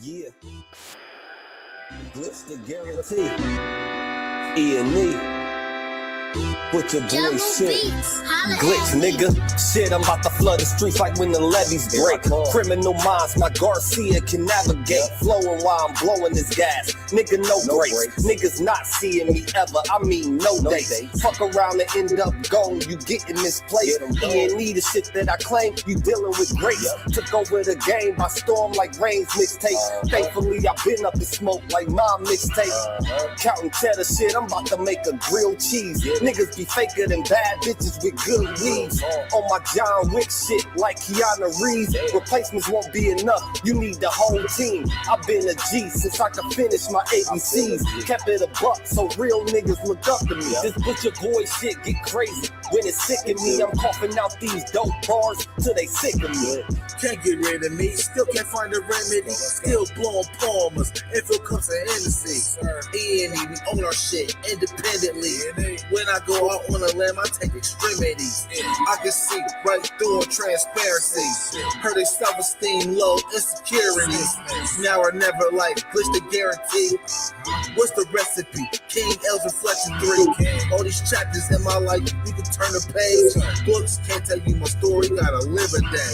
Yeah. Glitch the guarantee. E&E. With your boy shit. Glitch, nigga. Shit, I'm about to flood the streets like when the levees break. Criminal minds, my Garcia can navigate. Flowing while I'm blowing this gas. Nigga, no brakes. Niggas not seeing me ever. I mean, no dates. Fuck around and end up gone. You getting misplaced. E&E, the shit that I claim. You dealing with grace. Took over the game by storm like Rain's mixtape. Thankfully, I've been up in smoke like my mixtape. Counting cheddar shit, I'm about to make a grilled cheese. Niggas be faker than bad bitches with good weeds. On my John Wick shit like Keanu Reeves. Replacements won't be enough, you need the whole team. I've been a G since I could finish my ABCs. Kept it a buck so real niggas look up to me. This butcher boy shit get crazy when it's sick of me. I'm coughing out these dope bars till they sick of me. Can't get rid of me, still can't find a remedy. Still blowing palmers, info comes to Hennessy. E&E, we own our shit independently. When I go out on a limb, I take extremities. I can see right through on transparency. Heard they self-esteem low, insecurities. Now or never, like glitch the guarantee. What's the recipe? King L's Reflection 3. All these chapters in my life, you can turn the page. Books can't tell you my story, gotta live a day.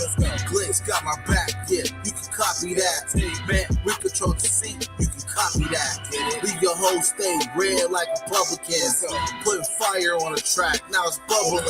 Glitch got my back, yeah, you can copy that. Man, we control the seat, you can copy that. Leave your whole state red like Republicans. Putting fire on the track, now it's bubbling.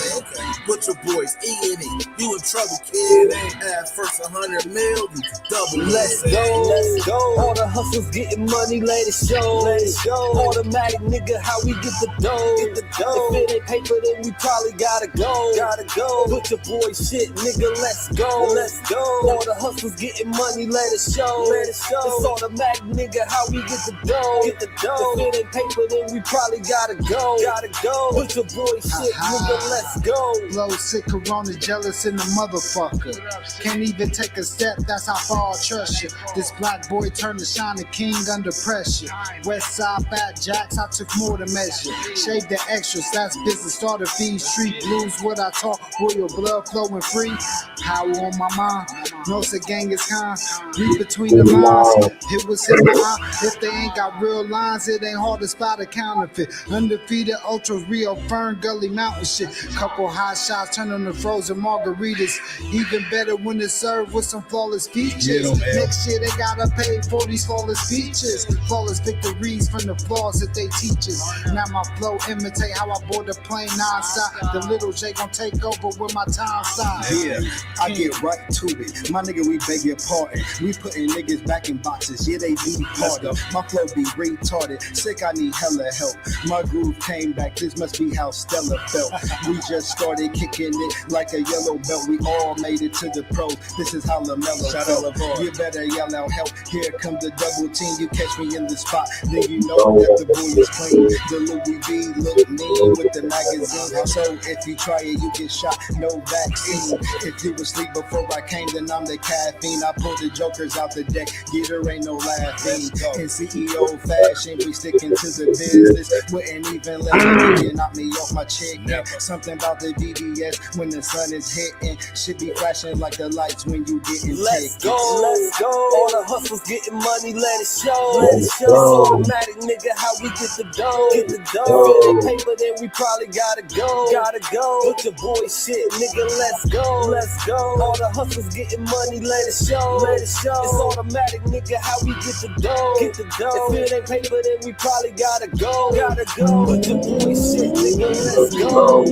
Butcher boys, E&E, you in trouble, kid. At first 100 mil, you can double it. Let's go, let's go. All the hustles getting money, let it show. Let's go. Automatic nigga, how we get the dough. Get the dough. If it ain't paper, then we probably gotta go. Gotta go. Butcher boy shit, nigga, let's go. Let's go. All the hustles getting money, let it show. Let it show. It's automatic nigga, how we get the dough. Get the dough. If it ain't paper, then we probably gotta go. Gotta go. Butcher boy shit, nigga, let's go. Blow sick, corona, jealous in the motherfucker. Can't even take a step, that's how far I trust you. This black boy turned to shining king under pressure. West side fat jacks, I took more to measure. Shave the extras, that's business. Starter fees, street blues, what I talk. Royal blood flowing free. Power on my mind. Knows the gang is kind. Read between the lines. It was in the eye. If they ain't got real lines, it ain't hard to spot a counterfeit. Undefeated, ultra real, Fern Gully Mountain shit. Couple hot shots turning to frozen margaritas. Even better when it's served with some flawless features. Next year they gotta pay for these flawless features. Flawless victories from the flaws that they teach us. Now my flow imitate how I board the plane nonstop. The little J gon' take over with my time side. Yeah, I get right to it. My nigga, we beg your pardon. We putting niggas back in boxes. Yeah, they be departed. My flow be retarded. Sick, I need hella help. My groove came back. This must be how Stella felt. We just started kicking it like a yellow belt. We all made it to the pros. This is how LaMelo felt. You better yell out help. Here come the double team. You catch me in the spot, then you know that the boy is clean. The Louis V look mean with the magazine. So if you try it, you get shot. No vaccine. If you was asleep before I came, then I'm the caffeine. I pull the jokers out the deck. Yeah, there ain't no laughing. In CEO fashion, we sticking to the business. Wouldn't even let me knock me off my chick. Something about the BBS when the sun is hitting. Should be flashing like the lights when you getting Let's tickets. go, let's go. All the hustles getting money, let it show. Let it show. It's automatic, nigga, how we get the dough. Get the dough. If it ain't paper, then we probably gotta go. Gotta go. Put your boy shit, nigga, let's go. Let's go. All the hustles getting money, let it show. Let it show. It's automatic, nigga, how we get the dough. Get the dough. If it ain't paper, then we probably gotta go. Gotta go. Put your boy shit, nigga, let's go.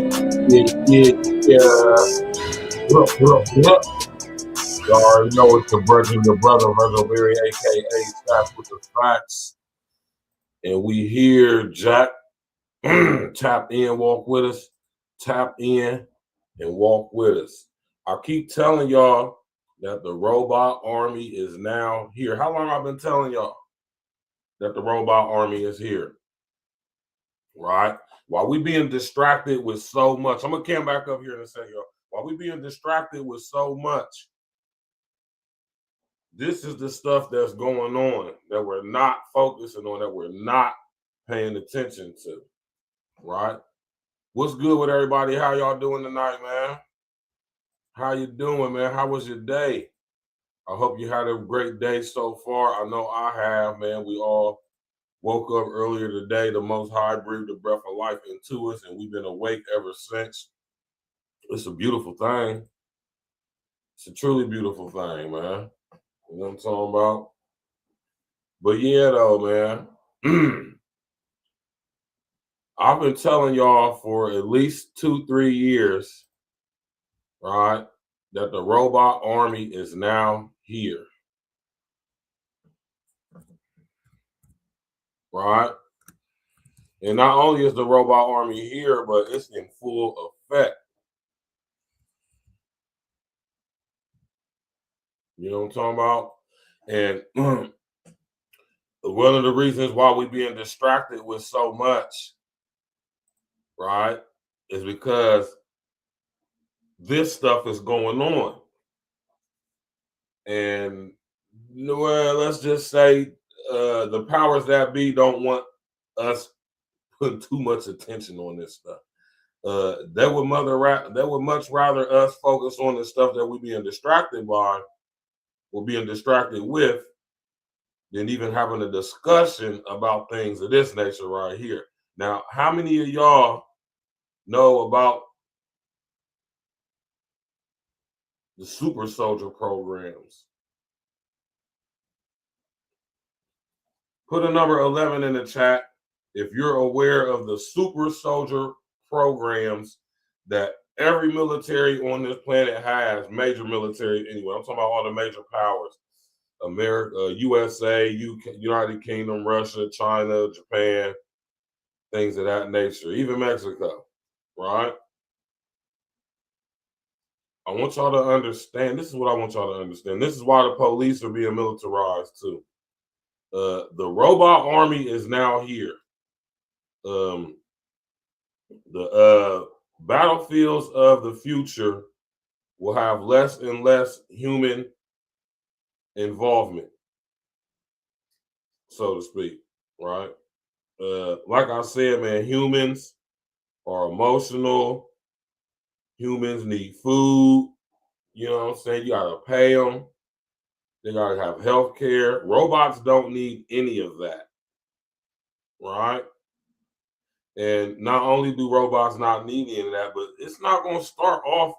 You already know it's the Virgil, your brother, Virgil, aka Stacks with the Facts. And we here, Jack. Tap in, walk with us. Tap in and walk with us. I keep telling y'all that the robot army is now here. How long I've been telling y'all that the robot army is here? Right? While we being distracted with so much, I'm gonna come back up here in a second, y'all. While we being distracted with so much, this is the stuff that's going on that we're not focusing on, that we're not paying attention to, right? What's good with everybody? How y'all doing tonight, man? How you doing, man? How was your day? I hope you had a great day so far. I know I have, man. We all woke up earlier today. The Most High breathed the breath of life into us, and we've been awake ever since. It's a beautiful thing. It's a truly beautiful thing, man. You know what I'm talking about? But yeah, though, man. I've been telling y'all for at least 2-3 years, right, that the robot army is now here. Right? And not only is the robot army here, but it's in full effect. You know what I'm talking about? And one of the reasons why we're being distracted with so much, right, is because this stuff is going on. And, well, let's just say the powers that be don't want us putting too much attention on this stuff. They would much rather us focus on the stuff that we're being distracted by, or being distracted with, than even having a discussion about things of this nature right here. Now, how many of y'all know about the super soldier programs? Put a number 11 in the chat if you're aware of the super soldier programs that every military on this planet has, major military anyway. I'm talking about all the major powers. America, USA, UK, United Kingdom, Russia, China, Japan, things of that nature, even Mexico, right? I want y'all to understand, this is what I want y'all to understand. This is why the police are being militarized too. The robot army is now here. The battlefields of the future will have less and less human involvement, so to speak, right? Like I said, man, humans are emotional. Humans need food. You know what I'm saying? You gotta pay them. They gotta have health care. Robots don't need any of that, right? And not only do robots not need any of that, but it's not gonna start off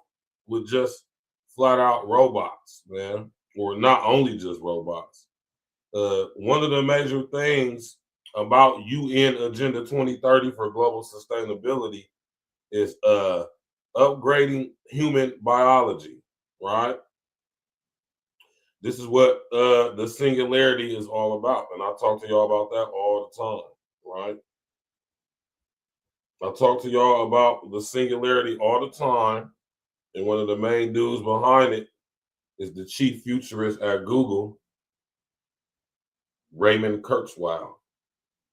with just flat out robots, man, or not only just robots. One of the major things about UN Agenda 2030 for global sustainability is upgrading human biology, right? This is what the singularity is all about. And I talk to y'all about that all the time, right? I talk to y'all about the singularity all the time. And one of the main dudes behind it is the chief futurist at Google, Raymond Kurzweil,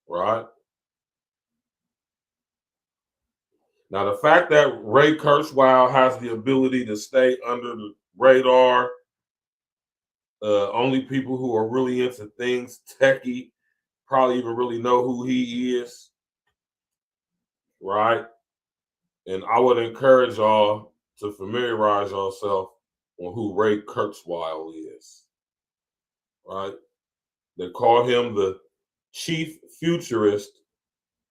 right? Now, the fact that Ray Kurzweil has the ability to stay under the radar, only people who are really into things techie probably even really know who he is, right? And I would encourage y'all to familiarize yourself on who Ray Kurzweil is, right? They call him the chief futurist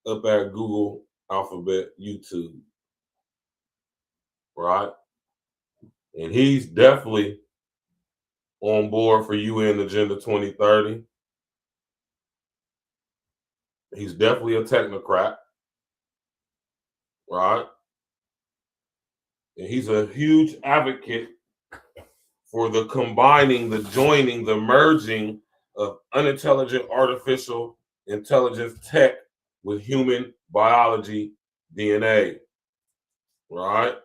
up at Google, Alphabet, YouTube, right? And he's definitely on board for UN Agenda 2030. He's definitely a technocrat, right? And he's a huge advocate for the combining, the joining, the merging of unintelligent artificial intelligence tech with human biology DNA, right?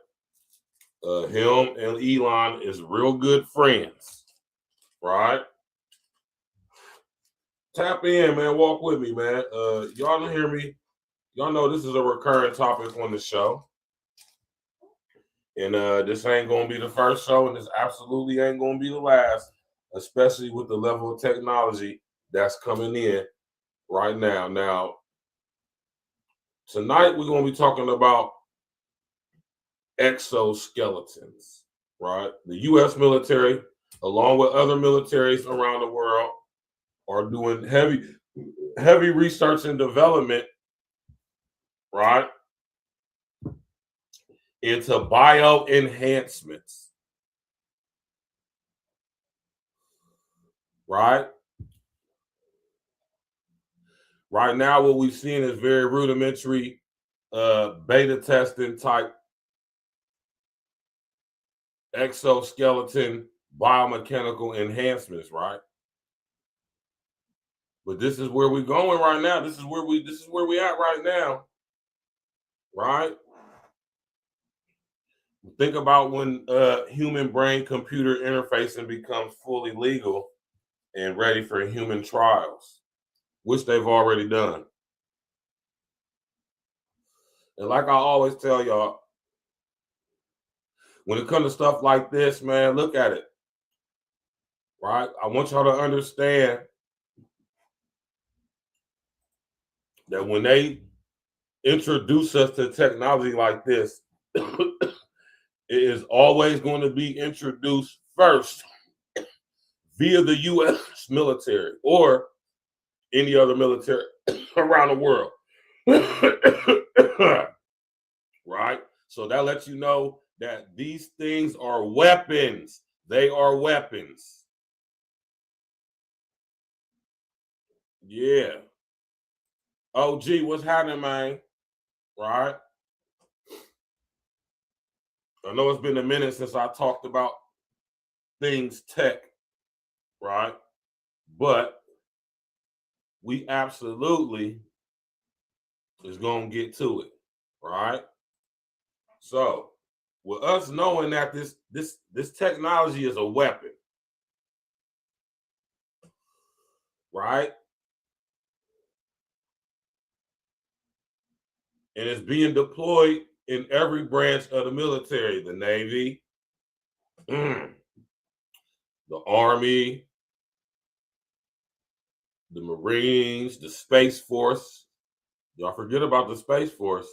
Him and Elon is real good friends, right? Tap in, man. Walk with me, man. Y'all don't hear me. Y'all know this is a recurring topic on the show. And this ain't going to be the first show, and this absolutely ain't going to be the last, especially with the level of technology that's coming in right now. Now, tonight we're going to be talking about exoskeletons, right? The U.S. military along with other militaries around the world, are doing heavy research and development, right, into bio enhancements, right? Right now, what we've seen is very rudimentary beta testing type exoskeleton biomechanical enhancements, right? But this is where we're going right now. This is where we at right now, right? Think about when human brain computer interfacing becomes fully legal and ready for human trials, which they've already done. And like I always tell y'all, when it comes to stuff like this, man, look at it, right? I want y'all to understand that when they introduce us to technology like this, it is always going to be introduced first via the U.S. military or any other military around the world. Right? So that lets you know that these things are weapons. They are weapons. Yeah. Oh, gee, what's happening, man? Right? I know it's been a minute since I talked about things tech, right? But we absolutely is going to get to it, right? So, with us knowing that this technology is a weapon, right? And it's being deployed in every branch of the military, the Navy, the Army, the Marines, the Space Force. Y'all forget about the Space Force.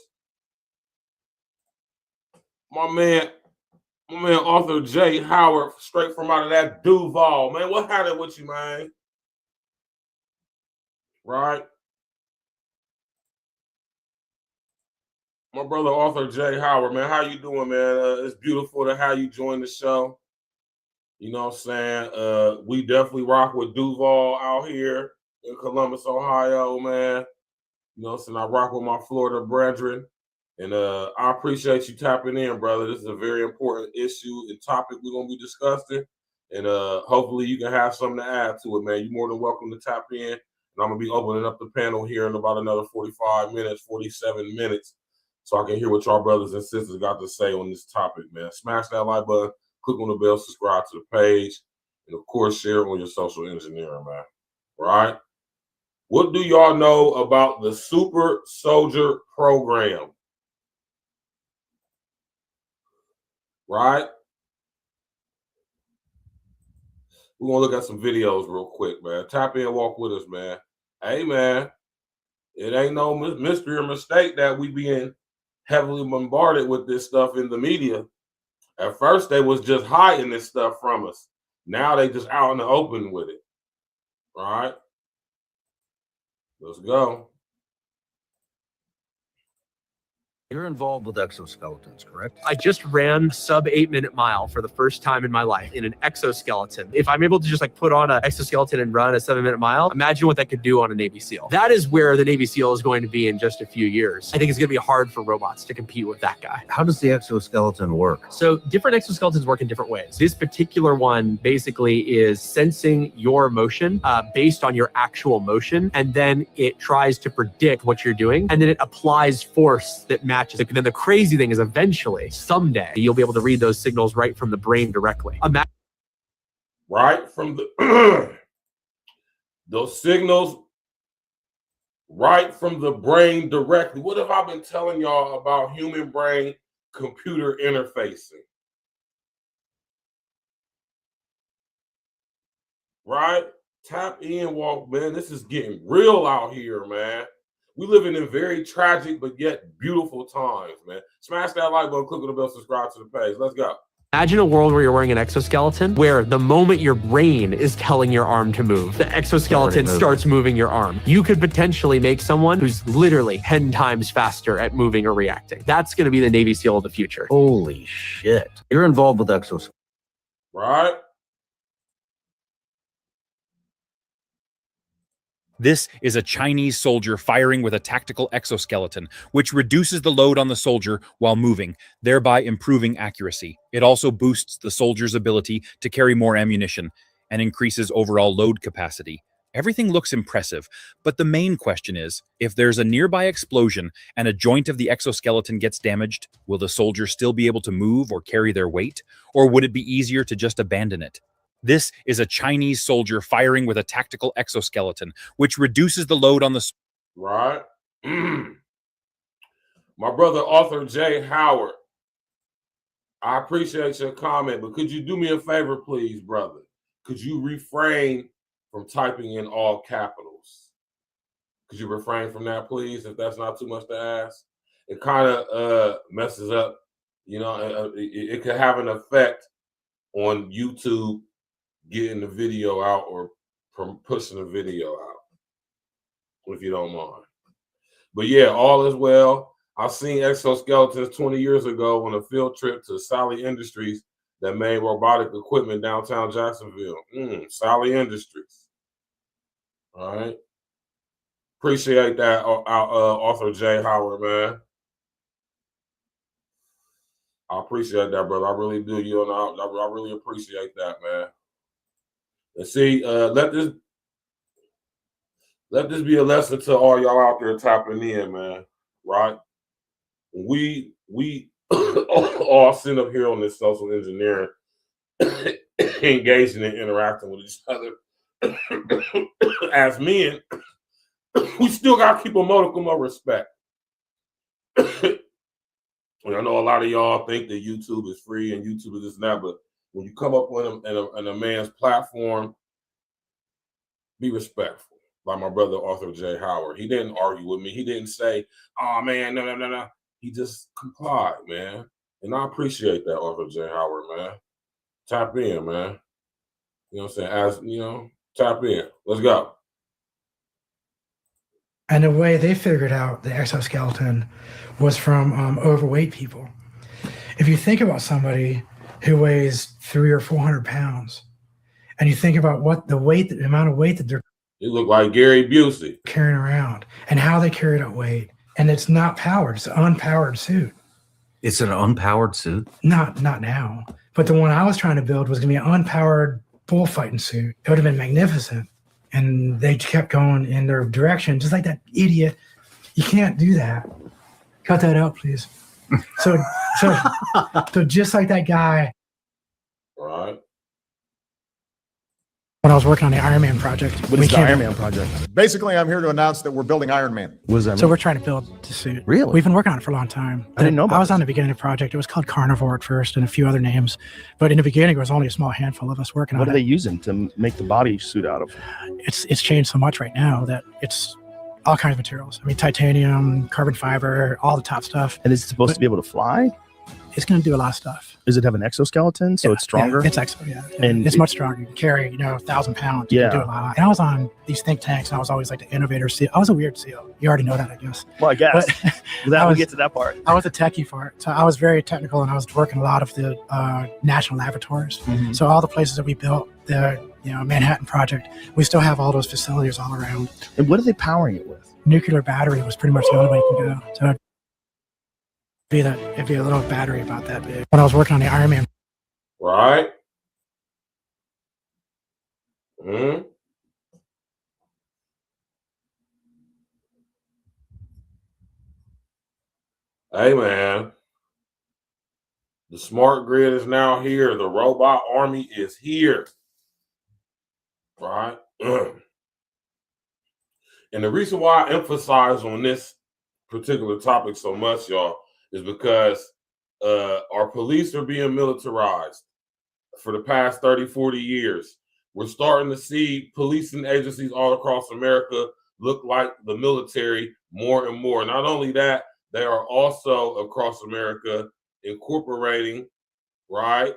My man Arthur J. Howard, straight from out of that Duval, man. What happened with you, man? Right? My brother Arthur J. Howard, man. How you doing, man? It's beautiful to have you join the show. You know what I'm saying? We definitely rock with Duval out here in Columbus, Ohio, man. You know what I'm saying? I rock with my Florida brethren. And I appreciate you tapping in, brother. This is a very important issue and topic we're going to be discussing. And hopefully you can have something to add to it, man. You're more than welcome to tap in. And I'm going to be opening up the panel here in about another 45 minutes, 47 minutes, so I can hear what y'all brothers and sisters got to say on this topic, man. Smash that like button, click on the bell, subscribe to the page, and, of course, share on your social engineering, man. All right? What do y'all know about the Super Soldier Program? Right? We're going to look at some videos real quick, man. Tap in, walk with us, man. Hey, man, it ain't no mystery or mistake that we being heavily bombarded with this stuff in the media. At first, they was just hiding this stuff from us. Now they just out in the open with it. All right? Let's go. You're involved with exoskeletons, correct? I just ran sub 8-minute mile for the first time in my life in an exoskeleton. If I'm able to just like put on an exoskeleton and run a 7-minute mile, imagine what that could do on a Navy SEAL. That is where the Navy SEAL is going to be in just a few years. I think it's going to be hard for robots to compete with that guy. How does the exoskeleton work? So different exoskeletons work in different ways. This particular one basically is sensing your motion based on your actual motion, and then it tries to predict what you're doing, and then it applies force that matches. And then the crazy thing is eventually, someday, you'll be able to read those signals right from the brain directly. Right from the those signals right from the brain directly. What have I been telling y'all about human brain computer interfacing? Right? Tap in, walk, man. This is getting real out here, man. We living in very tragic but yet beautiful times, man. Smash that like button, click on the bell, subscribe to the page. Let's go. Imagine a world where you're wearing an exoskeleton, where the moment your brain is telling your arm to move, the exoskeleton starts moving your arm. You could potentially make someone who's literally 10 times faster at moving or reacting. That's going to be the Navy SEAL of the future. Holy shit. You're involved with exoskeletons. Right? This is a Chinese soldier firing with a tactical exoskeleton, which reduces the load on the soldier while moving, thereby improving accuracy. It also boosts the soldier's ability to carry more ammunition and increases overall load capacity. Everything looks impressive, but the main question is, if there's a nearby explosion and a joint of the exoskeleton gets damaged, will the soldier still be able to move or carry their weight? Or would it be easier to just abandon it? This is a Chinese soldier firing with a tactical exoskeleton, which reduces the load on the... Right? My brother, Arthur J. Howard, I appreciate your comment, but could you do me a favor, please, brother? Could you refrain from typing in all capitals? Could you refrain from that, please, if that's not too much to ask? It kind of messes up, you know, it could have an effect on YouTube getting the video out or from pushing the video out, if you don't mind. But yeah, all is well. I've seen exoskeletons 20 years ago on a field trip to Sally Industries that made robotic equipment downtown Jacksonville. Sally Industries. All right. Appreciate that, Arthur J. Howard, man. I appreciate that, brother. I really do. You know, I really appreciate that, man. And see, let this be a lesson to all y'all out there tapping in, man. Right? We all sit up here on this social engineering, engaging and interacting with each other. As men, we still gotta keep a modicum of respect. And I know a lot of y'all think that YouTube is free and YouTube is this and that, but when you come up on a man's platform, be respectful. Like my brother Arthur J. Howard. He didn't argue with me. He didn't say, oh man, no. He just complied, man. And I appreciate that, Arthur J. Howard, man. Tap in, man. You know what I'm saying? As you know, tap in. Let's go. And the way they figured out the exoskeleton was from overweight people. If you think about somebody who weighs 300 or 400 pounds, and you think about what the amount of weight that they're You look like Gary Busey carrying around and how they carry that weight, and it's not powered; it's an unpowered suit. It's an unpowered suit? Not now, but the one I was trying to build was going to be an unpowered bullfighting suit. It would have been magnificent, and they kept going in their direction, just like that idiot. You can't do that. Cut that out, please. So just like that guy. Right. When I was working on the Iron Man project. What is the Iron Man project? Basically, I'm here to announce that we're building Iron Man. What does that mean? So we're trying to build the suit. Really? We've been working on it for a long time. I didn't know about I was on the beginning of the project. It was called Carnivore at first and a few other names. But in the beginning, it was only a small handful of us working on it. What are they using to make the body suit out of? It's changed so much right now that it's all kinds of materials. I mean, titanium, carbon fiber, all the top stuff. And is it supposed to be able to fly? It's going to do a lot of stuff. Does it have an exoskeleton, so it's stronger? Yeah, and it's much stronger. You can carry, 1,000 pounds. You can do a lot. And I was on these think tanks, and I was always like the innovator SEAL. I was a weird SEAL. You already know that, I guess. Well, I guess. We'll get to that part. I was a techie for it. So I was very technical, and I was working a lot of the national laboratories. Mm-hmm. So all the places that we built, the Manhattan Project, we still have all those facilities all around. And what are they powering it with? Nuclear battery was pretty much the only way you can go. So it'd be a little battery about that big. When I was working on the Iron Man. Right. Hmm. Hey, man. The smart grid is now here. The robot army is here. Right. And the reason why I emphasize on this particular topic so much, y'all, is because our police are being militarized for the past 30, 40 years. We're starting to see policing agencies all across America look like the military more and more. Not only that, they are also across America incorporating right?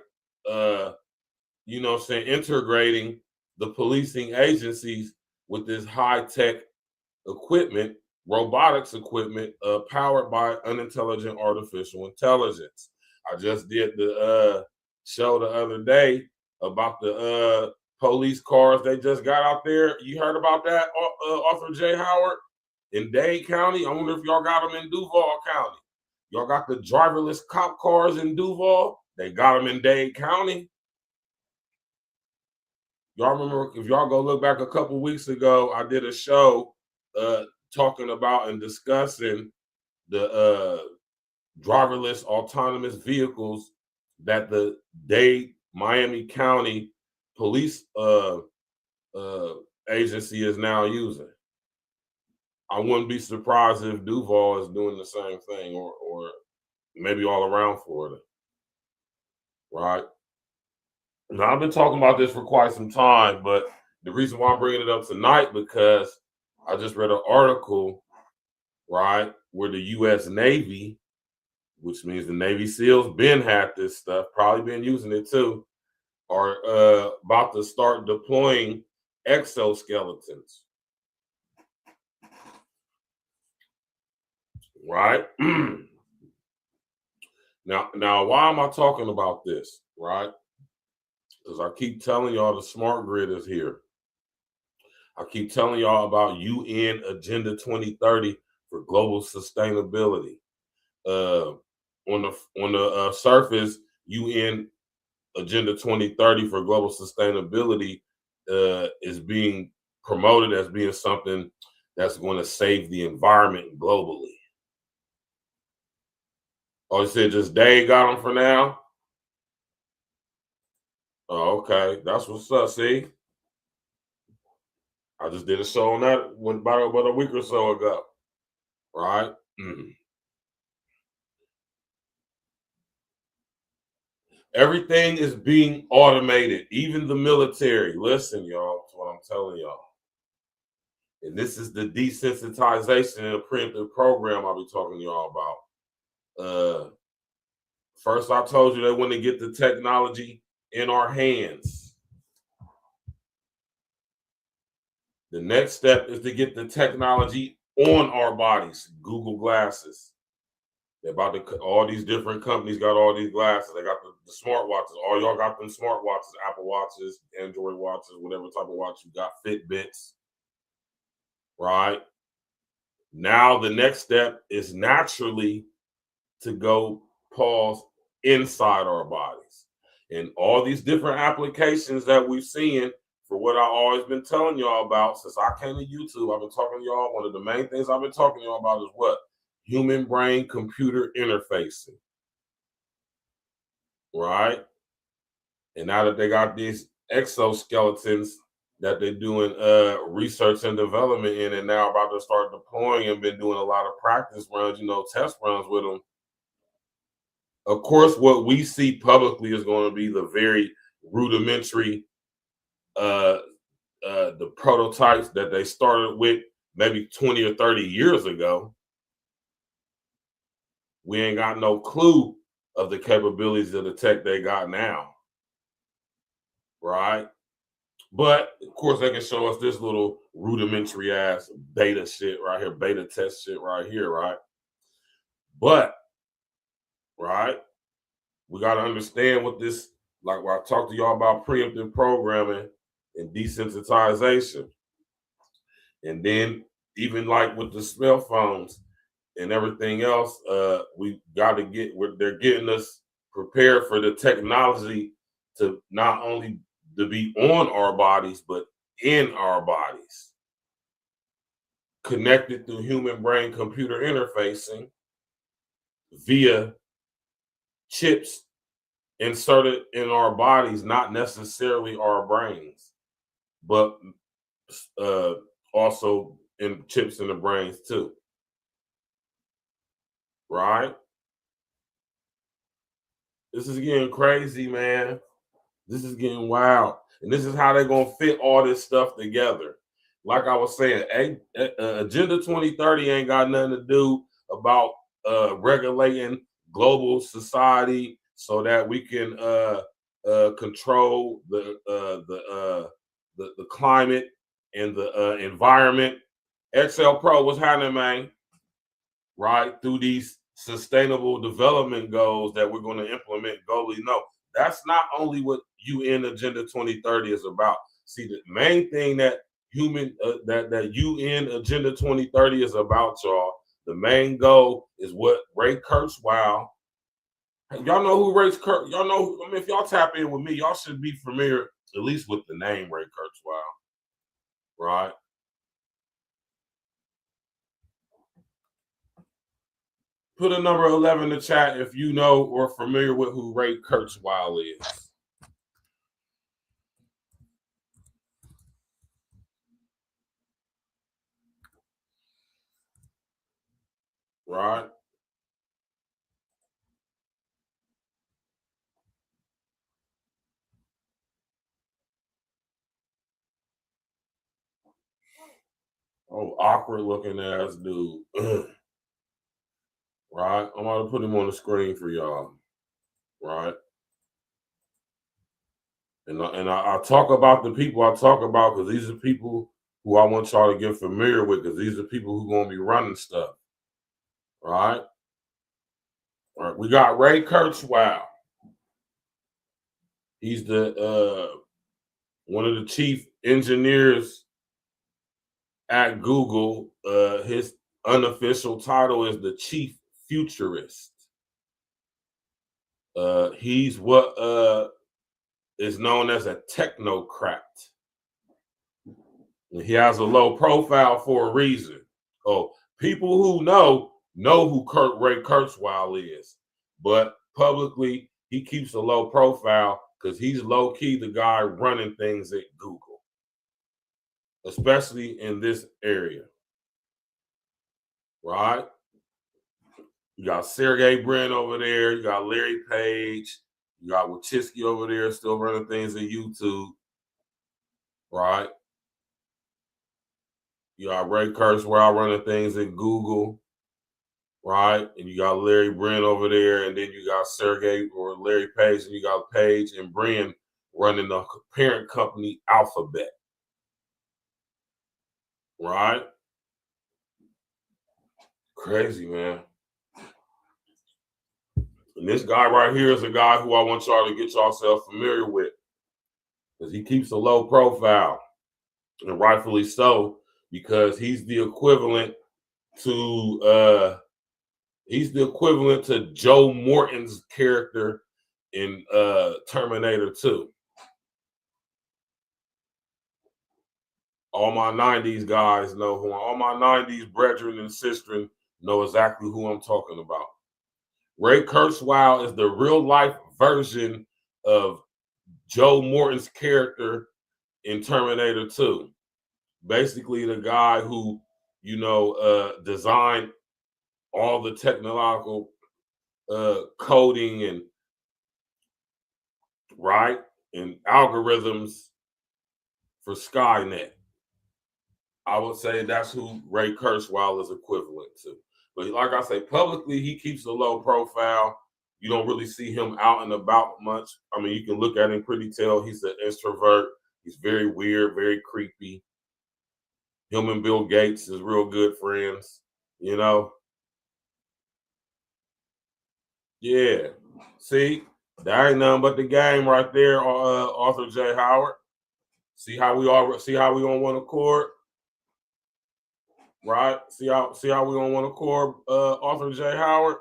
You know what I'm saying, integrating the policing agencies with this high-tech equipment, robotics equipment, powered by unintelligent artificial intelligence. I just did the show the other day about the police cars they just got out there. You heard about that, Arthur J. Howard? In Dade County? I wonder if y'all got them in Duval County. Y'all got the driverless cop cars in Duval? They got them in Dade County. Y'all remember, if y'all go look back a couple weeks ago, I did a show talking about and discussing the driverless autonomous vehicles that the Dade Miami County police agency is now using. I wouldn't be surprised if Duval is doing the same thing, or maybe all around Florida, right? Now, I've been talking about this for quite some time, but the reason why I'm bringing it up tonight, because I just read an article, right, where the U.S. Navy, which means the Navy SEALs been had this stuff, probably been using it too, are about to start deploying exoskeletons. Right? Now, why am I talking about this, right? Because I keep telling y'all the smart grid is here. I keep telling y'all about UN Agenda 2030 for global sustainability. On the surface, UN Agenda 2030 for global sustainability is being promoted as being something that's going to save the environment globally. Oh, you said just Dave got them for now? Oh, okay. That's what's up, see? I just did a show on that about a week or so ago, right? Everything is being automated, even the military. Listen, y'all, that's what I'm telling y'all. And this is the desensitization and the preemptive program I'll be talking to y'all about. First, I told you they want to get the technology in our hands. The next step is to get the technology on our bodies. Google Glasses. They're about to, all these different companies got all these glasses. They got the smart watches. All y'all got them smart watches, Apple watches, Android watches, whatever type of watch you got, Fitbits. Right? Now the next step is naturally to go pause inside our bodies. And all these different applications that we've seen, for what I've always been telling y'all about since I came to YouTube, I've been talking to y'all, one of the main things I've been talking to y'all about is what? Human brain computer interfacing. Right? And now that they got these exoskeletons that they're doing research and development in, and now about to start deploying, and been doing a lot of practice runs, test runs with them. Of course, what we see publicly is going to be the very rudimentary, the prototypes that they started with maybe 20 or 30 years ago. We ain't got no clue of the capabilities of the tech they got now, right? But of course, they can show us this little rudimentary ass beta shit right here, beta test shit right here, right? But right, we got to understand what this, like when I talked to y'all about preemptive programming and desensitization, and then even like with the cell phones and everything else, we got to get where they're getting us prepared for the technology to not only to be on our bodies, but in our bodies, connected through human brain computer interfacing via chips inserted in our bodies, not necessarily our brains, but also in chips in the brains too. Right? This is getting crazy, man. This is getting wild. And this is how they're going to fit all this stuff together. Like I was saying, Agenda 2030 ain't got nothing to do about regulating global society, so that we can control the climate and the environment. XL Pro, what's happening, man? Right, through these sustainable development goals that we're going to implement globally. No, that's not only what UN Agenda 2030 is about. See, the main thing that that UN Agenda 2030 is about, y'all. The main goal is what Ray Kurzweil. Y'all know who Ray Kurzweil? Y'all know. I mean, if y'all tap in with me, y'all should be familiar at least with the name Ray Kurzweil, right? Put a number 11 in the chat if you know or familiar with who Ray Kurzweil is. Right? Oh, awkward looking ass dude. Right? I'm going to put him on the screen for y'all. Right? And I talk about the people I talk about because these are people who I want y'all to get familiar with, because these are people who are going to be running stuff. Right? All right. We got Ray Kurzweil. He's the one of the chief engineers at Google. His unofficial title is the chief futurist. He's what is known as a technocrat. And he has a low profile for a reason. Oh, people who know who Ray Kurzweil is, but publicly he keeps a low profile because he's low key the guy running things at Google, especially in this area. Right? You got Sergey Brin over there. You got Larry Page. You got Wachowski over there still running things at YouTube. Right? You got Ray Kurzweil running things at Google. Right? And you got Larry Brin over there. And then you got Sergey or Larry Page. And you got Page and Brin running the parent company Alphabet. Right? Crazy, man. And this guy right here is a guy who I want y'all to get yourself familiar with, because he keeps a low profile, and rightfully so, because he's the equivalent to Joe Morton's character in Terminator 2. All my 90s guys know who, all my 90s brethren and sistren know exactly who I'm talking about. Ray Kurzweil is the real life version of Joe Morton's character in Terminator 2. Basically, the guy who, designed all the technological coding and algorithms for SKYNE. I would say that's who Ray Kurzweil is equivalent to. But like I say, publicly, he keeps a low profile. You don't really see him out and about much. I mean, you can look at him, pretty tell he's an introvert. He's very weird, very creepy. Him and Bill Gates is real good friends, Yeah. See, that ain't nothing but the game right there, Arthur J. Howard. See how we on one accord? Right? See how we on one accord, Arthur J. Howard?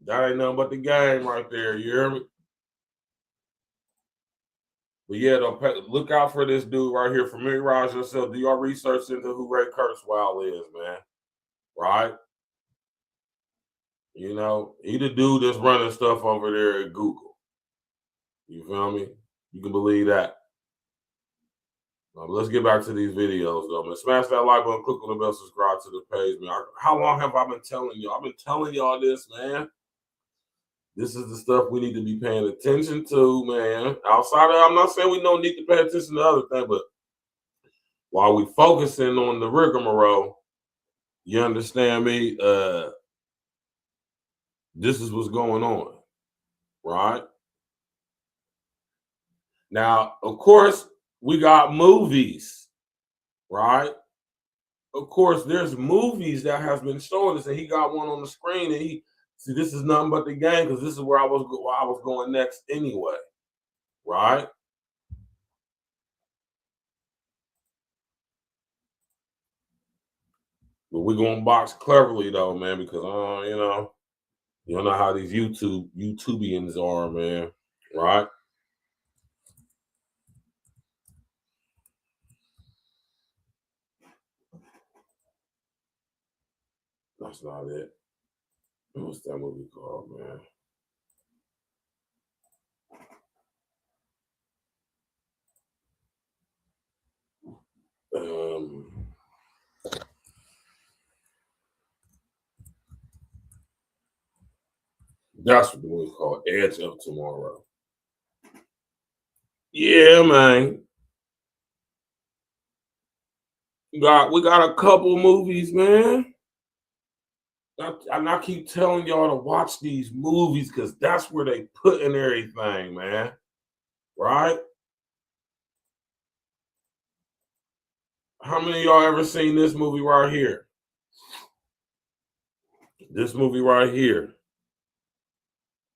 That ain't nothing but the game right there. You hear me? But yeah, look out for this dude right here. Familiarize yourself. Do your research into who Ray Kurzweil is, man. Right? He the dude that's running stuff over there at Google. You feel me? You can believe that. Let's get back to these videos, though, man. Smash that like button, click on the bell, subscribe to the page, man. How long have I been telling y'all? I've been telling y'all this, man. This is the stuff we need to be paying attention to, man. Outside of, I'm not saying we don't need to pay attention to other things, but while we focusing on the rigmarole, you understand me? This is what's going on. right? Now, of course, we got movies, right? Of course, there's movies that has been showing us, and he got one on the screen, and he see this is nothing but the game because this is where I was going next anyway, right? But we're gonna box cleverly though, man, because you don't know how these YouTubians are, man, right? That's not it. What's that movie called, man? That's what the movie called, Edge of Tomorrow. Yeah, man. We got a couple movies, man. And I keep telling y'all to watch these movies because that's where they put in everything, man. Right? How many of y'all ever seen this movie right here? This movie right here.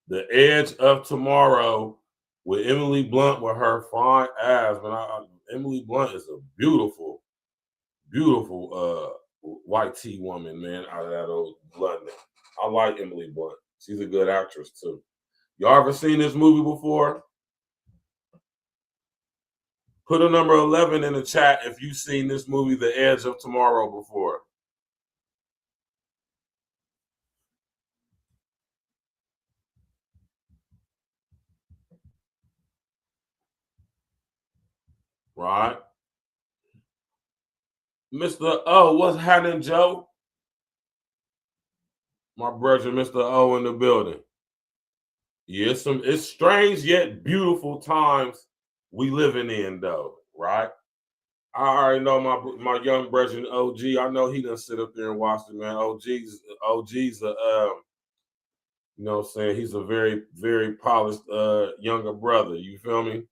The Edge of Tomorrow with Emily Blunt with her fine ass. Man, Emily Blunt is a beautiful, beautiful white tea woman, man, out of that old London. I like Emily Blunt. She's a good actress too. Y'all ever seen this movie before? Put a number 11 in the chat if you've seen this movie, The Edge of Tomorrow, before. Right? Mr. O, what's happening, Joe? My brother, Mr. O, in the building. Yeah, it's strange yet beautiful times we living in, though, right? I already know my young brother OG. I know he done sit up there and watch it, man. OG's you know what I'm saying, he's a very, very polished younger brother. You feel me?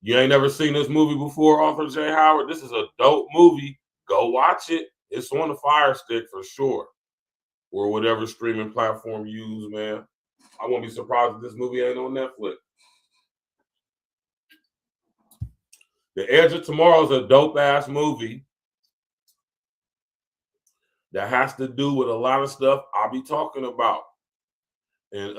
You ain't never seen this movie before, Arthur J. Howard? This is a dope movie. Go watch it. It's on the Fire Stick for sure. Or whatever streaming platform you use, man. I won't be surprised if this movie ain't on Netflix. The Edge of Tomorrow is a dope-ass movie that has to do with a lot of stuff I'll be talking about. And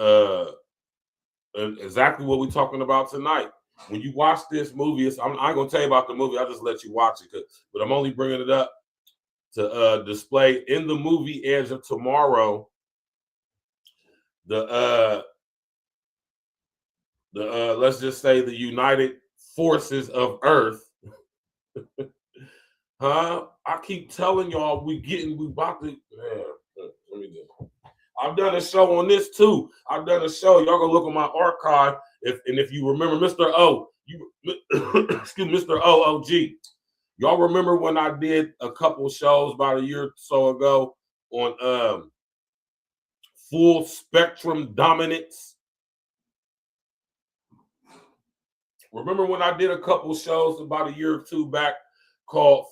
exactly what we're talking about tonight. When you watch this movie, I'm not going to tell you about the movie. I'll just let you watch it. But I'm only bringing it up to display in the movie Edge of Tomorrow the let's just say the United Forces of Earth. Huh? I keep telling y'all we about to. Man, let me do. I've done a show on this too. I've done a show. Y'all gonna look at my archive. If you remember, Mr. O, excuse me, Mr. OOG. Y'all remember when I did a couple shows about a year or so ago on full spectrum dominance? Remember when I did a couple shows about a year or two back called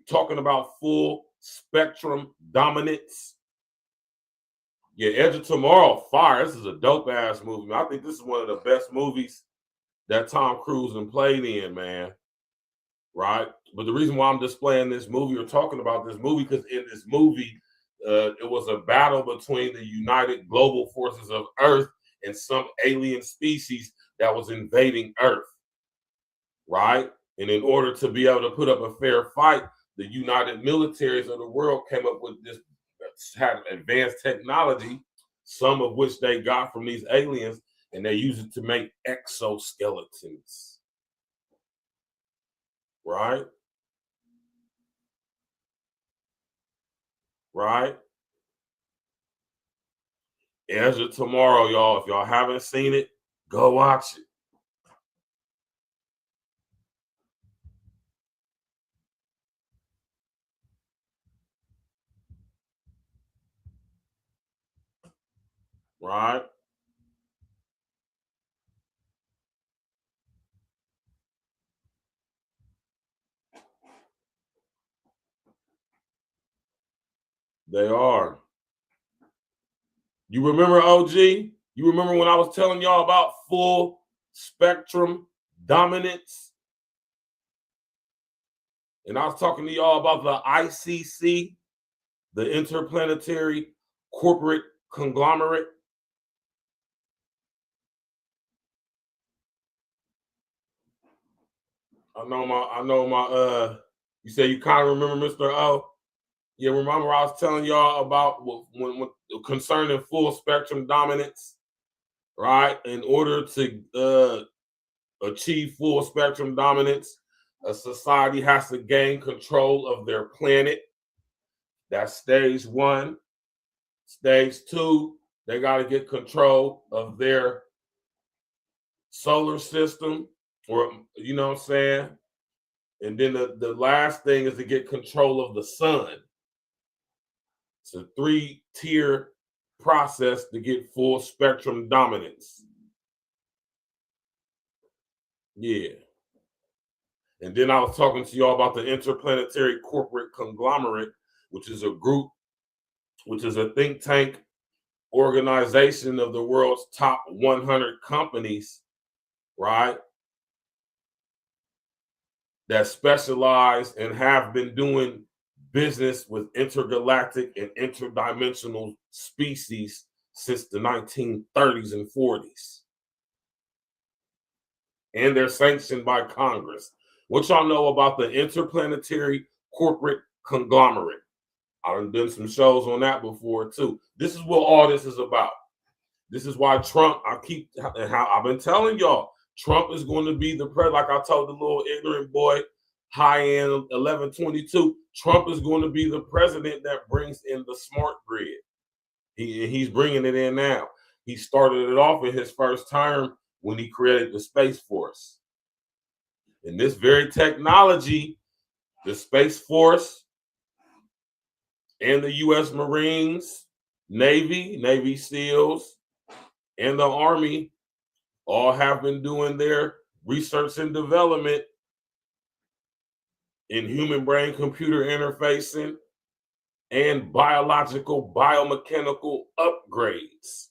talking about full spectrum dominance? Yeah, Edge of Tomorrow, fire. This is a dope ass movie. I think this is one of the best movies that Tom Cruise has played in, man. Right? But the reason why I'm displaying this movie or talking about this movie, because in this movie, it was a battle between the United Global Forces of Earth and some alien species that was invading Earth. Right? And in order to be able to put up a fair fight, the United Militaries of the world came up with this, had advanced technology, some of which they got from these aliens, and they use it to make exoskeletons. Right? Right? Edge of Tomorrow, y'all. If y'all haven't seen it, go watch it. Right? They are. You remember, OG? You remember when I was telling y'all about full spectrum dominance? And I was talking to y'all about the ICC, the Interplanetary Corporate Conglomerate. I know my you say you kind of remember Mr. O. Yeah, remember I was telling y'all about when concerning full spectrum dominance, right? In order to achieve full spectrum dominance, a society has to gain control of their planet. That's stage one. Stage two, they got to get control of their solar system, or you know what I'm saying? And then the last thing is to get control of the sun. It's a 3-tier process to get full spectrum dominance. Yeah. And then I was talking to y'all about the Interplanetary Corporate Conglomerate, which is a group, which is a think tank organization of the world's top 100 companies, right? That specialize and have been doing business with intergalactic and interdimensional species since the 1930s and 40s. And they're sanctioned by Congress. What y'all know about the Interplanetary Corporate Conglomerate? I've done some shows on that before too. This is what all this is about. This is why Trump, I've been telling y'all, Trump is going to be the president. Like I told the little ignorant boy, high-end 1122, Trump is going to be the president that brings in the smart grid. He's bringing it in now. He started it off in his first term when he created the Space Force. And this very technology, the Space Force and the U.S. Marines, Navy SEALs, and the Army all have been doing their research and development in human brain computer interfacing and biological biomechanical upgrades.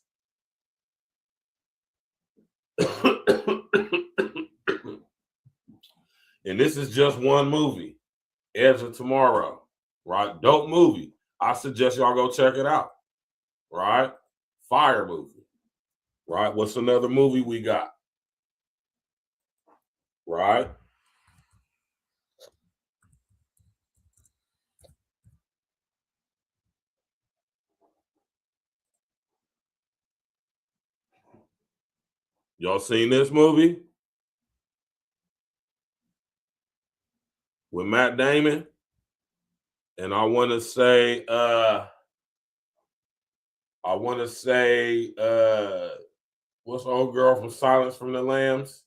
And this is just one movie, Edge of Tomorrow, right? Dope movie. I suggest y'all go check it out, right? Fire movie, right? What's another movie we got, right? Y'all seen this movie with Matt Damon? And I want to say, what's the old girl from Silence from the Lambs?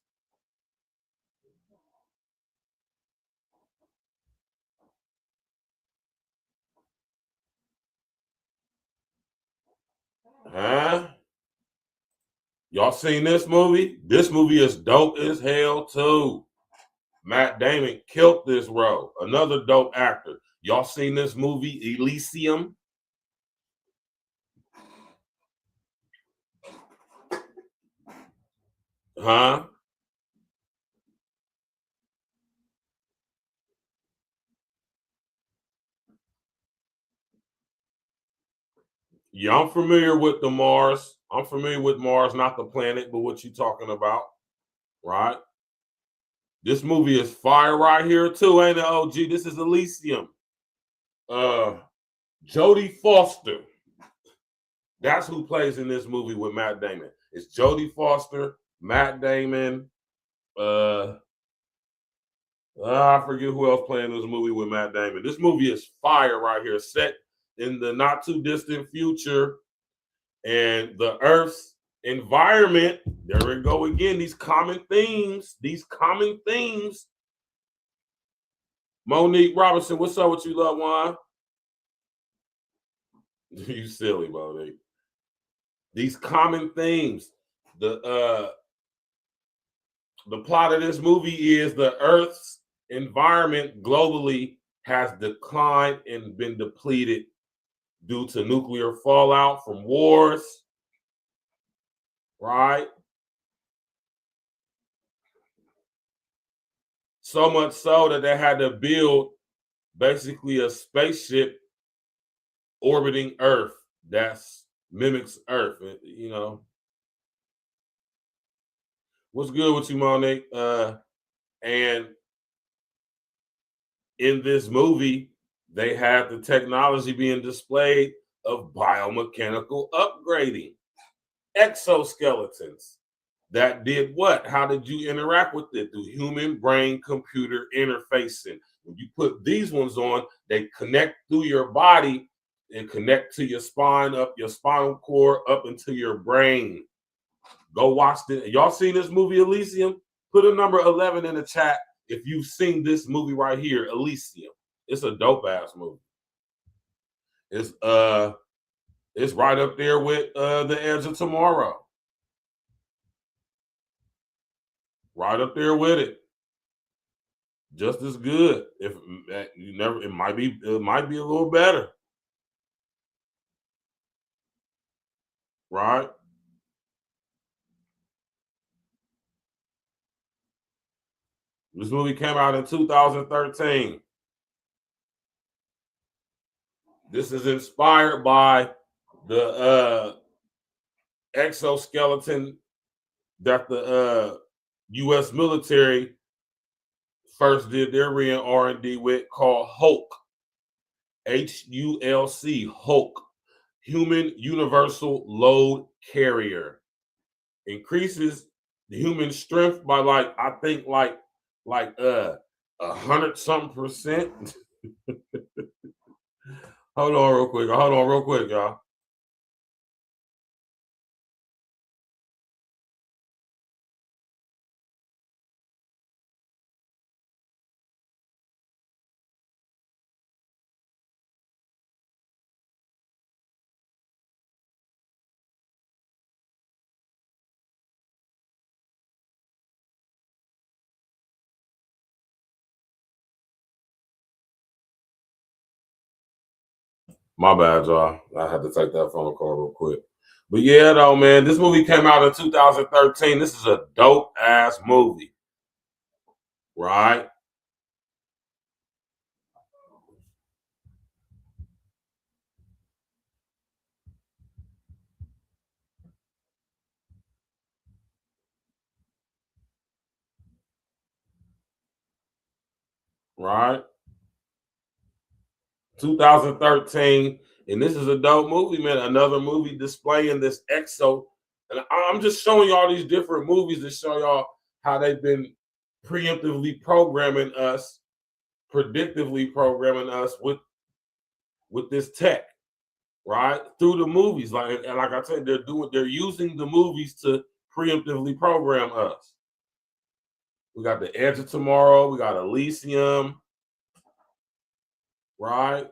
Huh? Y'all seen this movie? This movie is dope as hell too. Matt Damon killed this role. Another dope actor. Y'all seen this movie, Elysium? Huh? Yeah, I'm familiar with the Mars. I'm familiar with Mars, not the planet, but what you talking about, right? This movie is fire right here too, ain't it, OG? This is Elysium. Jodie Foster. That's who plays in this movie with Matt Damon. It's Jodie Foster, Matt Damon. I forget who else playing this movie with Matt Damon. This movie is fire right here, set in the not too distant future, and the Earth's environment. There we go again. These common themes. Monique Robinson, what's up with you, loved one? You silly, Monique. These common themes. The plot of this movie is the Earth's environment globally has declined and been depleted due to nuclear fallout from wars, right? So much so that they had to build basically a spaceship orbiting Earth that mimics Earth, you know. What's good with you, Monique? And in this movie, they had the technology being displayed of biomechanical upgrading, exoskeletons that did what? How did you interact with it? Through human brain computer interfacing. When you put these ones on, they connect through your body and connect to your spine, up your spinal cord, up into your brain. Go watch this. Y'all seen this movie, Elysium? Put a number 11 in the chat if you've seen this movie right here, Elysium. It's a dope ass movie. It's right up there with The Edge of Tomorrow. Right up there with it. Just as good. If you never, it might be a little better. Right? This movie came out in 2013. This is inspired by the exoskeleton that the U.S. military first did their R&D with, called Hulk. HULC, Hulk. Human Universal Load Carrier. Increases the human strength by like 100-something%. Hold on real quick, y'all. My bad, y'all. I had to take that phone call real quick. But yeah, though, man, this movie came out in 2013. This is a dope ass movie. Right? Right? 2013. And this is a dope movie, man. Another movie displaying this exo. And I'm just showing y'all these different movies to show y'all how they've been preemptively programming us, predictively programming us with this tech, right? Through the movies. Like I said, they're using the movies to preemptively program us. We got The Edge of Tomorrow, we got Elysium, right?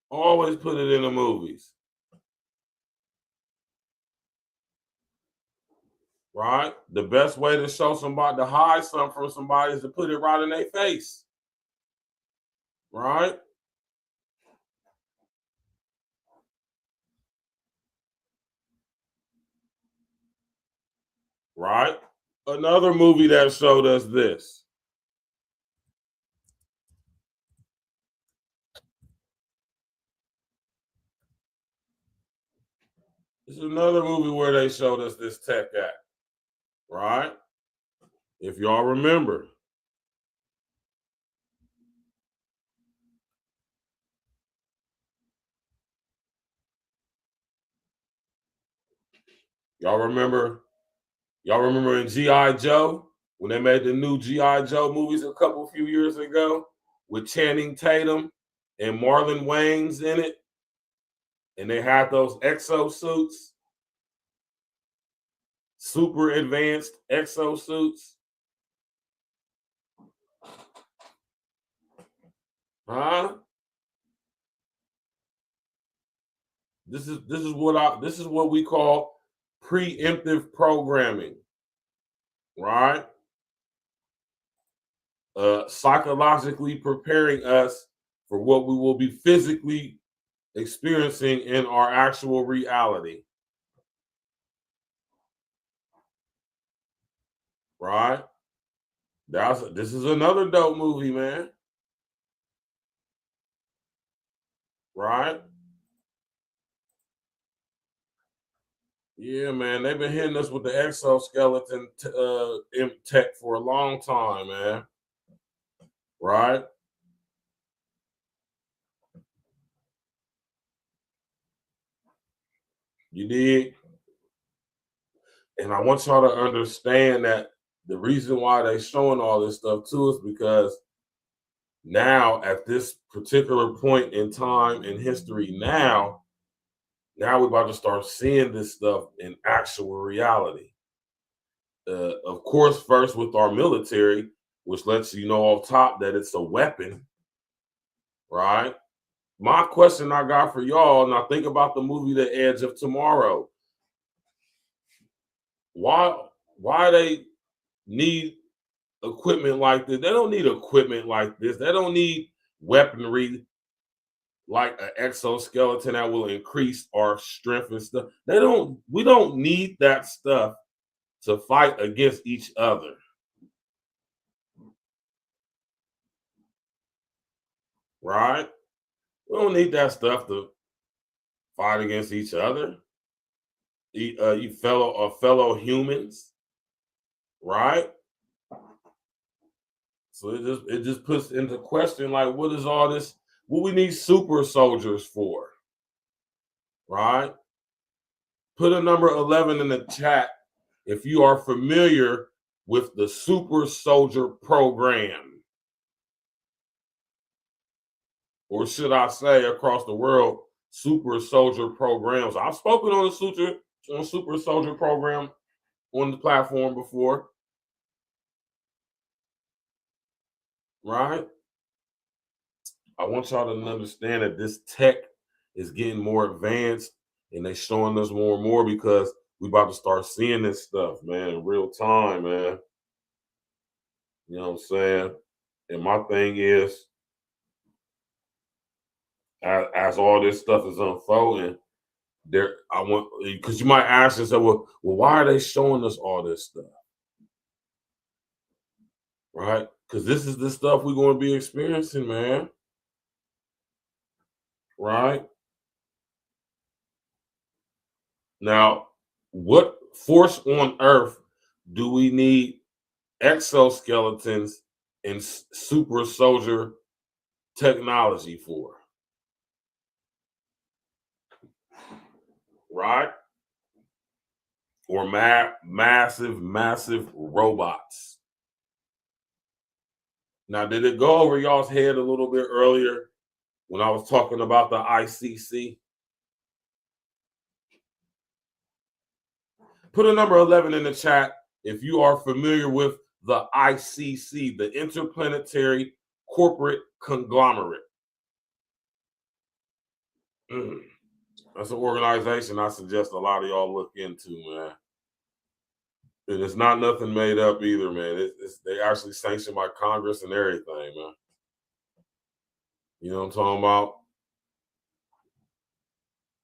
Always put it in the movies. Right? The best way to show somebody, to hide something from somebody, is to put it right in their face. Right? Right? Another movie that showed us this. This is another movie where they showed us this tech at. Right? If y'all remember. Y'all remember in G.I. Joe, when they made the new G.I. Joe movies a few years ago with Channing Tatum and Marlon Wayans in it? And they had those exosuits, super advanced exosuits. Huh? This is what we call preemptive programming, right? Psychologically preparing us for what we will be physically experiencing in our actual reality. Right? This is another dope movie, man. Right? Yeah, man. They've been hitting us with the exoskeleton tech for a long time, man. Right? You did. And I want y'all to understand that the reason why they're showing all this stuff to us because now at this particular point in time in history now we're about to start seeing this stuff in actual reality. Of course, first with our military, which lets you know off top that it's a weapon, right? My question I got for y'all, now think about the movie The Edge of Tomorrow. Why they need equipment like this? They don't need equipment like this. They don't need weaponry like an exoskeleton that will increase our strength and stuff. We don't need that stuff to fight against each other. Right? We don't need that stuff to fight against each other. You fellow humans, right? So it just puts into question like, what is all this? What we need super soldiers for, right? Put a number 11 in the chat if you are familiar with the super soldier program, or should I say, across the world, super soldier programs. I've spoken on the super soldier program on the platform before, right? I want y'all to understand that this tech is getting more advanced and they're showing us more and more because we about to start seeing this stuff, man, in real time, man. You know what I'm saying? And my thing is, as all this stuff is unfolding, because you might ask yourself, well, why are they showing us all this stuff? Right? Because this is the stuff we're going to be experiencing, man. Right? Now, what force on earth do we need exoskeletons and super soldier technology for? Right? Or massive robots. Now, did it go over y'all's head a little bit earlier when I was talking about the ICC? Put a number 11 in the chat if you are familiar with the ICC, the Interplanetary Corporate Conglomerate. That's an organization I suggest a lot of y'all look into, man. And it's not nothing made up either, man. They actually sanctioned by Congress and everything, man. You know what I'm talking about?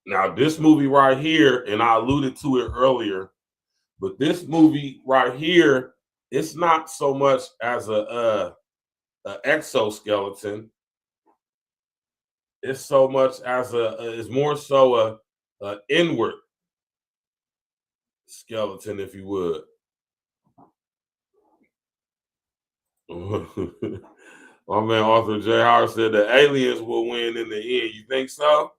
Now, this movie right here, and I alluded to it earlier, but this movie right here, it's not so much as a exoskeleton. It's so much as it's more so a inward skeleton, if you would. My man Arthur J. Howard said the aliens will win in the end. You think so?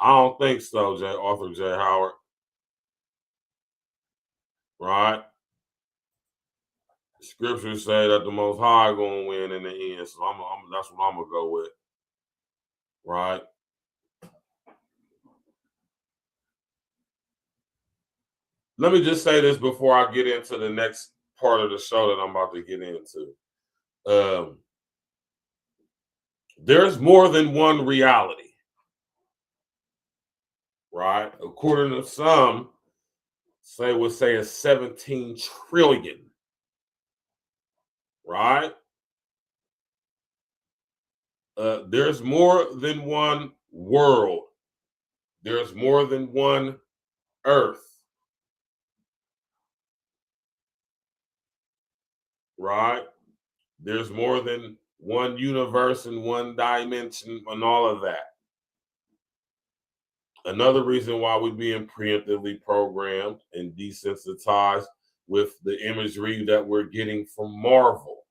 I don't think so, Arthur J. Howard. Right? Scriptures say that the Most High gonna win in the end, so that's what I'm gonna go with. Right? Let me just say this before I get into the next part of the show that I'm about to get into. There's more than one reality, right? According to some, would say it's 17 trillion, right? there's more than one world. There's more than one earth. Right? There's more than one universe and one dimension and all of that. Another reason why we're being preemptively programmed and desensitized with the imagery that we're getting from Marvel.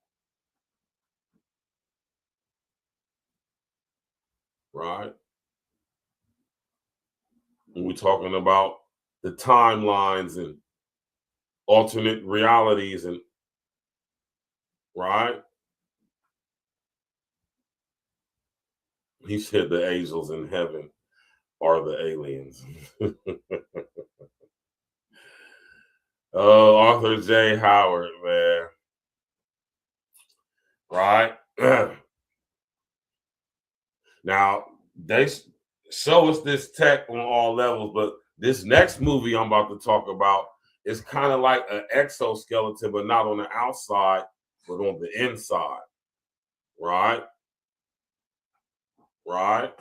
Right? When we're talking about the timelines and alternate realities and right? He said the angels in heaven are the aliens. Oh, Arthur J. Howard, man. Right? Now, they show us this tech on all levels, but this next movie I'm about to talk about is kind of like an exoskeleton, but not on the outside, but on the inside. Right? Right?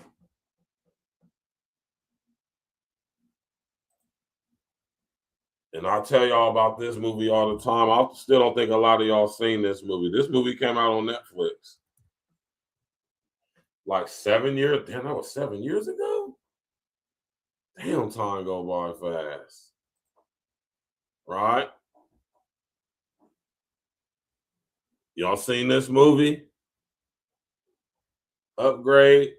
And I tell y'all about this movie all the time. I still don't think a lot of y'all seen this movie. This movie came out on Netflix. Like 7 years. Damn, that was 7 years ago? Damn, time go by fast. Right? Y'all seen this movie? Upgrade.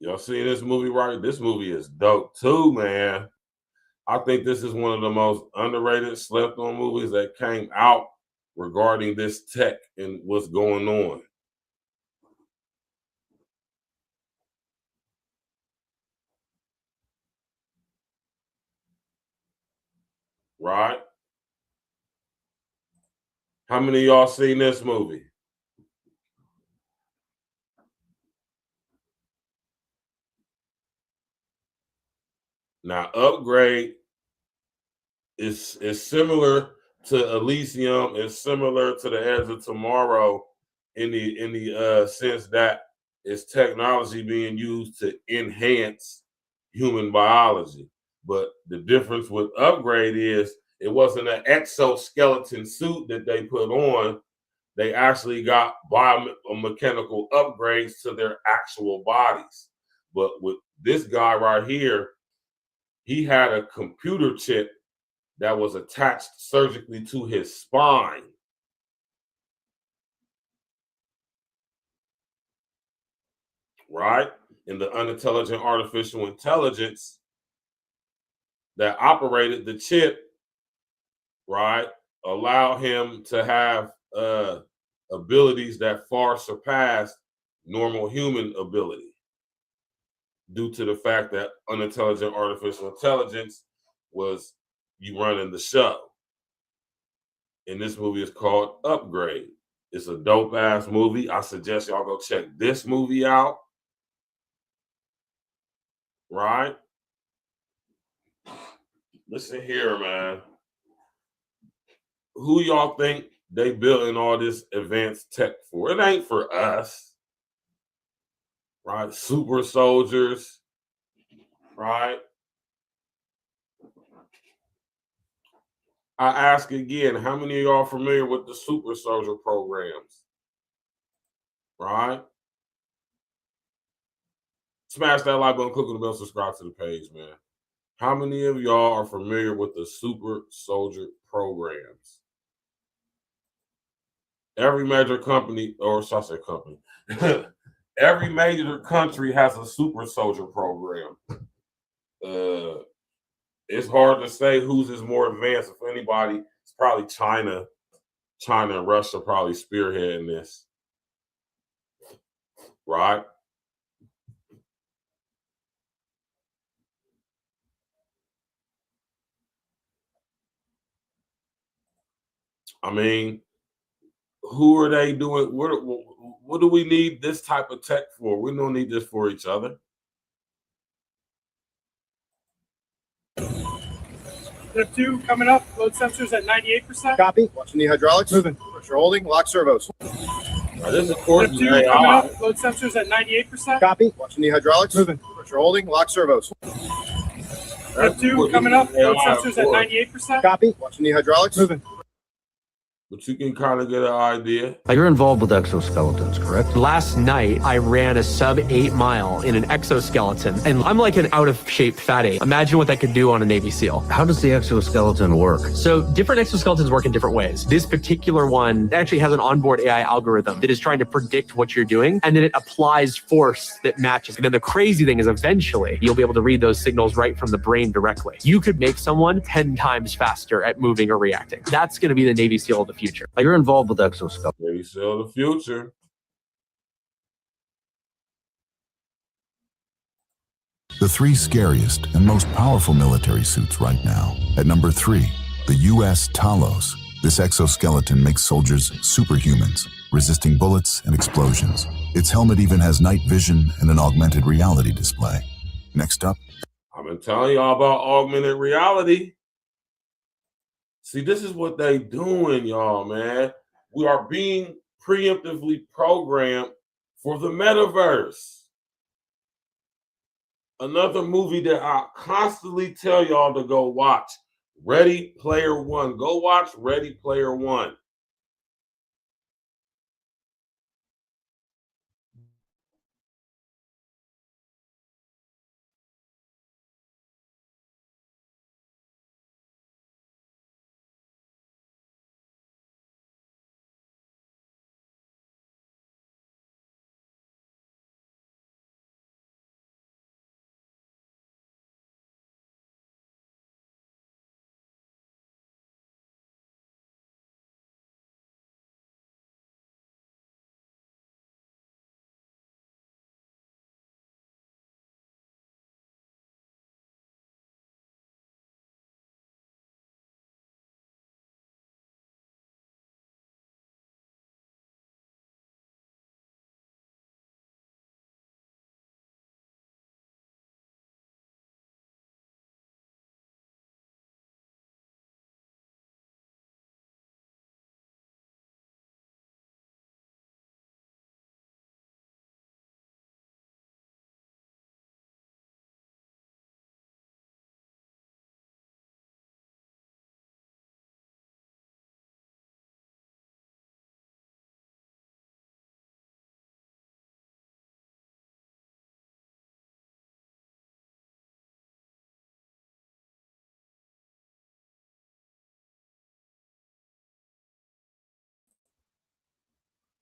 Y'all seen this movie, right? This movie is dope too, man. I think this is one of the most underrated, slept on movies that came out regarding this tech and what's going on. Right? How many of y'all seen this movie? Now, Upgrade is similar to Elysium, is similar to the Edge of Tomorrow in the sense that it's technology being used to enhance human biology. But the difference with Upgrade is it wasn't an exoskeleton suit that they put on. They actually got biomechanical upgrades to their actual bodies. But with this guy right here, he had a computer chip that was attached surgically to his spine. Right? And the unintelligent artificial intelligence that operated the chip, right, allow him to have abilities that far surpass normal human ability due to the fact that unintelligent artificial intelligence was you running the show. And this movie is called Upgrade. It's a dope ass movie. I suggest y'all go check this movie out. Right? Listen here, man. Who y'all think they building all this advanced tech for? It ain't for us. Right? Super soldiers. Right? I ask again, how many of y'all familiar with the super soldier programs? Right? Smash that like button, click on the bell, subscribe to the page, man. How many of y'all are familiar with the super soldier programs? Every major company, or should I say company? Every major country has a super soldier program. It's hard to say whose is more advanced. If anybody, it's probably China. China and Russia probably spearheading this. Right? I mean, who are they doing? What do we need this type of tech for? We don't need this for each other. Lift 2 coming up. Load sensors at 98%. Copy. Watching the hydraulics. Moving. Pressure holding. Lock servos. Now, this, of course, Lift is 2 coming AI. up. Load sensors at 98%. Copy. Watching the hydraulics. Moving. Pressure holding. Lock servos. Lift 2 coming up. Load sensors at 98%. Copy. Watching the hydraulics. Moving. But you can kind of get an idea. You're involved with exoskeletons, correct? Last night, I ran a sub 8 mile in an exoskeleton, and I'm like an out of shape fatty. Imagine what that could do on a Navy SEAL. How does the exoskeleton work? So different exoskeletons work in different ways. This particular one actually has an onboard AI algorithm that is trying to predict what you're doing, and then it applies force that matches. And then the crazy thing is eventually you'll be able to read those signals right from the brain directly. You could make someone 10 times faster at moving or reacting. That's going to be the Navy SEAL of the future. You're involved with exoskeletons. Navy SEAL of the future. The 3 scariest and most powerful military suits right now. At number 3, the U.S. Talos. This exoskeleton makes soldiers superhumans, resisting bullets and explosions. Its helmet even has night vision and an augmented reality display. Next up. I've been telling y'all about augmented reality. See, this is what they doing, y'all, man. We are being preemptively programmed for the metaverse. Another movie that I constantly tell y'all to go watch. Ready Player One. Go watch Ready Player One.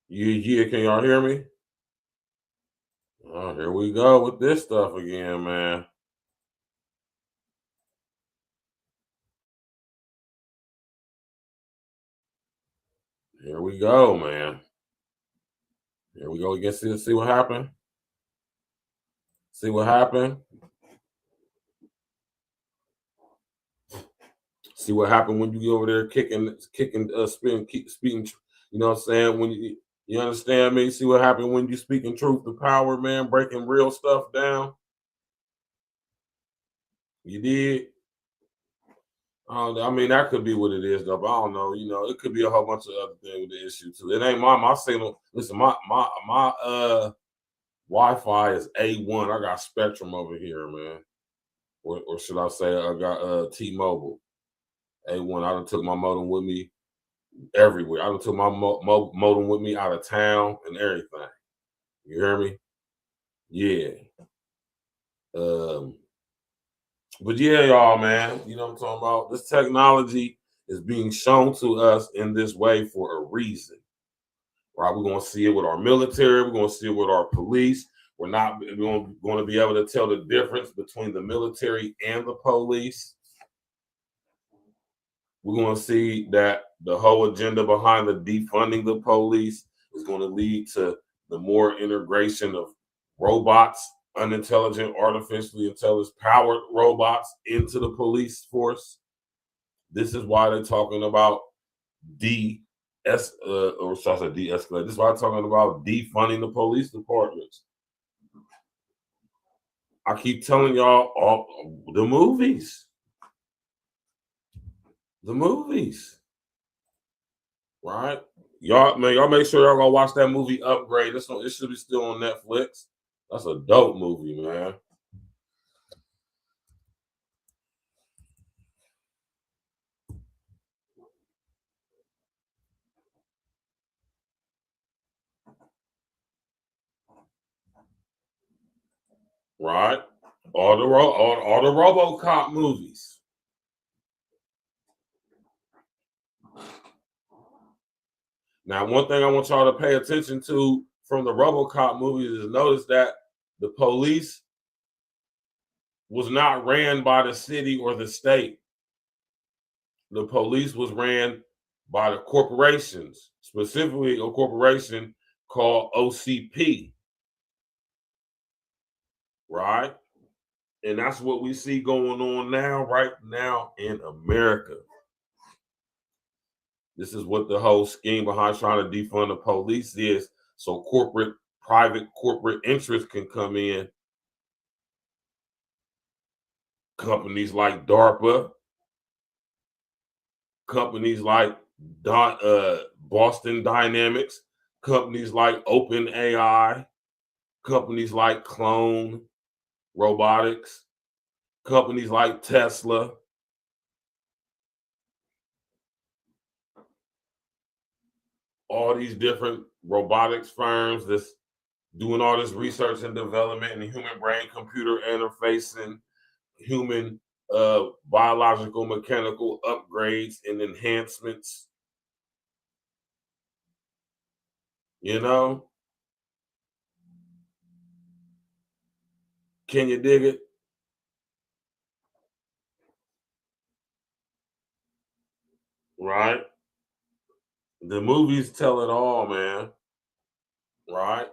Yeah, can y'all hear me? Oh, here we go with this stuff again, man. Here we go, man. Here we go again. See what happened? See what happened? See what happened when you get over there kicking, speaking. You know what I'm saying? When you understand me? See what happened when you speaking truth to power, man, breaking real stuff down. You did. I mean, that could be what it is, though. But I don't know. You know, it could be a whole bunch of other things with the issue too. It ain't my signal. Listen, my Wi-Fi is A1. I got Spectrum over here, man. Or should I say I got T-Mobile. A1. I done took my modem with me everywhere. I done took my modem with me out of town and everything. You hear me? Yeah. But yeah, y'all, man, you know what I'm talking about? This technology is being shown to us in this way for a reason, right? We're going to see it with our military. We're going to see it with our police. We're going to be able to tell the difference between the military and the police. We're going to see that the whole agenda behind the defunding the police is going to lead to the more integration of robots, unintelligent, artificially intelligence-powered robots into the police force. This is why they're talking about de-escalate. This is why I'm talking about defunding the police departments. I keep telling y'all all the movies. The movies. Right? Y'all make sure y'all go watch that movie Upgrade. It should be still on Netflix. That's a dope movie, man. Right? All the RoboCop movies. Now, one thing I want y'all to pay attention to from the RoboCop movies is notice that the police was not ran by the city or the state. The police was ran by the corporations, specifically a corporation called OCP. Right? And that's what we see going on right now in America. This is what the whole scheme behind trying to defund the police is, so private corporate interests can come in. Companies like DARPA, companies like Boston Dynamics, companies like OpenAI, companies like Clone Robotics, companies like Tesla. All these different robotics firms that's doing all this research and development and human brain computer interfacing, human biological mechanical upgrades and enhancements. You know? Can you dig it? Right? The movies tell it all, man. Right?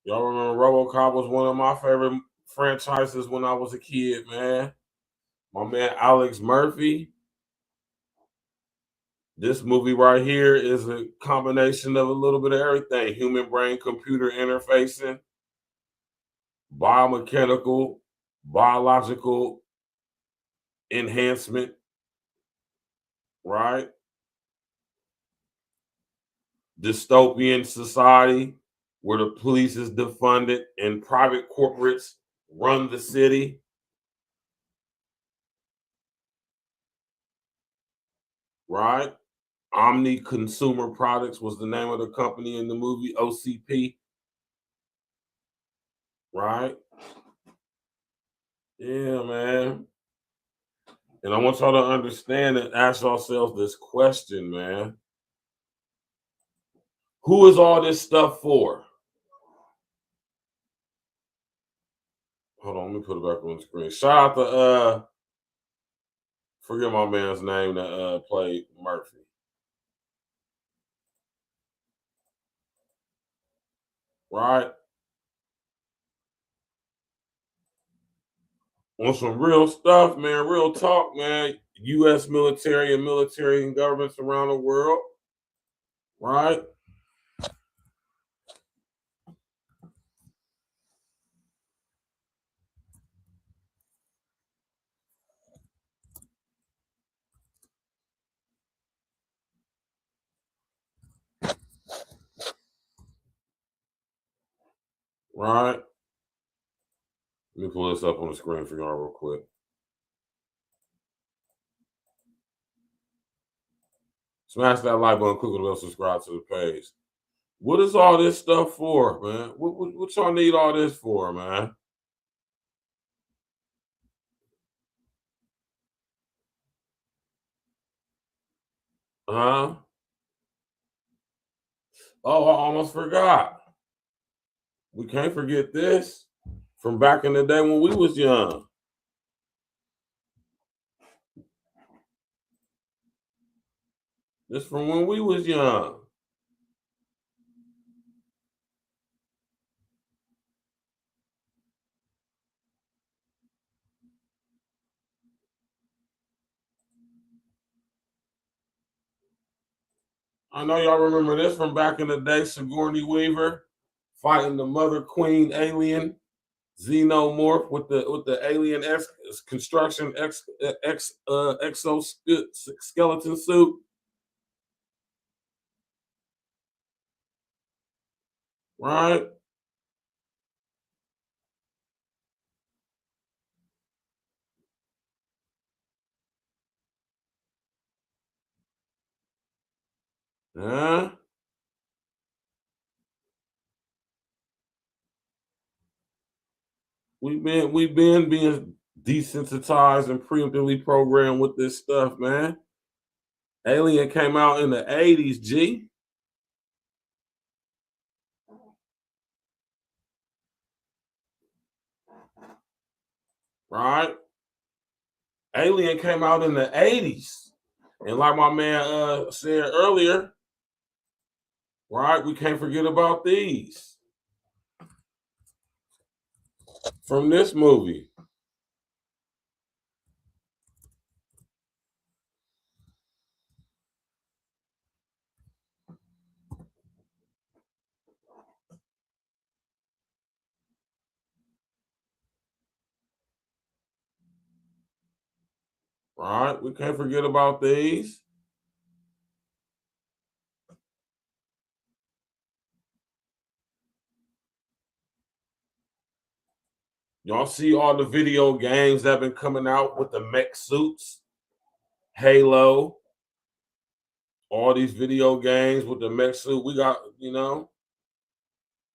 Y'all remember RoboCop was one of my favorite franchises when I was a kid, man. My man Alex Murphy. This movie right here is a combination of a little bit of everything. Human brain computer interfacing, biomechanical, biological enhancement, right? Dystopian society where the police is defunded and private corporates run the city. Right? Omni Consumer Products was the name of the company in the movie, OCP. Right? Yeah, man. And I want y'all to understand and ask yourselves this question, man. Who is all this stuff for? Hold on, let me put it back on the screen. Shout out to forget my man's name that played Murphy. Right? On some real stuff, man, real talk, man. U.S. military and governments around the world. Right? Right? Let me pull this up on the screen for y'all real quick. Smash that like button, click the bell, subscribe to the page. What is all this stuff for, man? What y'all need all this for, man? Huh? Oh, I almost forgot. We can't forget this from back in the day when we was young. This from when we was young. I know y'all remember this from back in the day, Sigourney Weaver fighting the Mother Queen alien xenomorph with the alien construction exoskeleton suit. Right? Yeah. We've been being desensitized and preemptively programmed with this stuff, man. Alien came out in the 80s, G. Right? Alien came out in the 80s. And like my man said earlier, right, we can't forget about these from this movie. Right? We can't forget about these. Y'all see all the video games that have been coming out with the mech suits? Halo. All these video games with the mech suit. We got,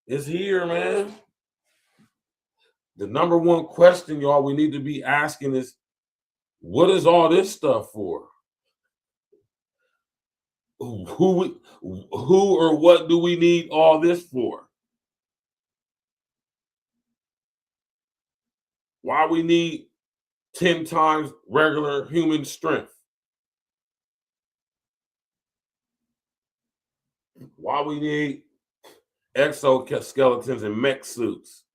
it's here, man. The number one question, y'all, we need to be asking is, what is all this stuff for? Who or what do we need all this for? Why we need 10 times regular human strength? Why we need exoskeletons and mech suits?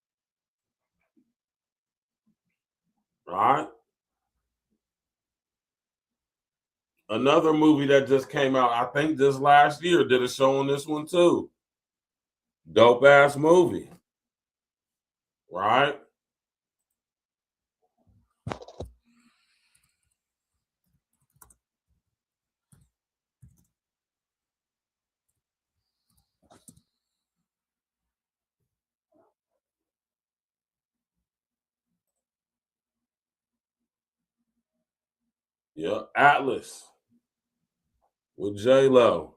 Right? Another movie that just came out, I think just last year, did a show on this one too. Dope ass movie. Right? Yeah, Atlas with J-Lo.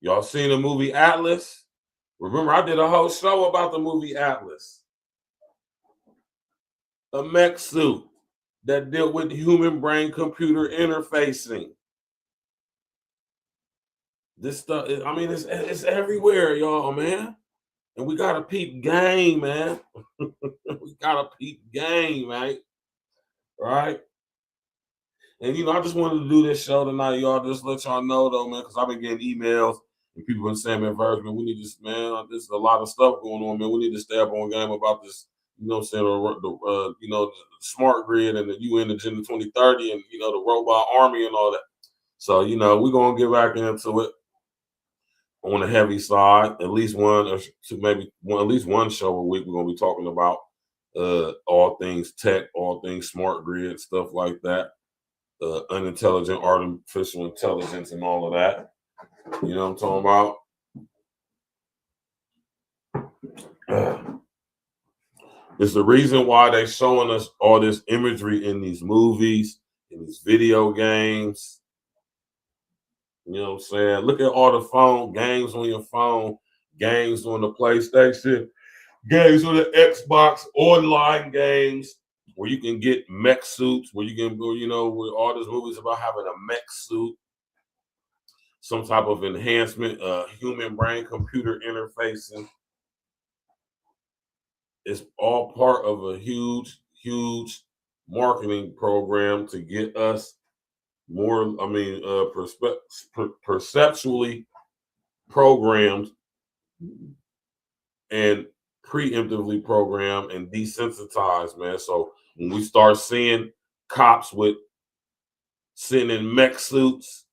Y'all seen the movie Atlas? Remember, I did a whole show about the movie Atlas. A mech suit that dealt with human brain computer interfacing. This stuff, I mean, it's everywhere, y'all, man. And we got to peep game, man. We got to peep game, right? Right? And, I just wanted to do this show tonight, y'all. Just let y'all know, though, man, because I've been getting emails and people been saying, man, Virgil, we need this, man. There's a lot of stuff going on, man. We need to stay up on game about this, the smart grid and the UN Agenda 2030 and, the robot army and all that. So, we're going to get back into it on the heavy side. At least one or two, maybe one, at least one show a week. We're going to be talking about all things tech, all things smart grid, stuff like that. Unintelligent artificial intelligence and all of that. You know what I'm talking about? It's the reason why they're showing us all this imagery in these movies, in these video games. You know what I'm saying? Look at all the phone games on your phone, games on the PlayStation, games on the Xbox, online games where you can get mech suits, where you can, with all these movies about having a mech suit, some type of enhancement, human brain computer interfacing. It's all part of a huge, huge marketing program to get us more, perceptually programmed and preemptively programmed and desensitized, man. So when we start seeing cops with sitting in mech suits,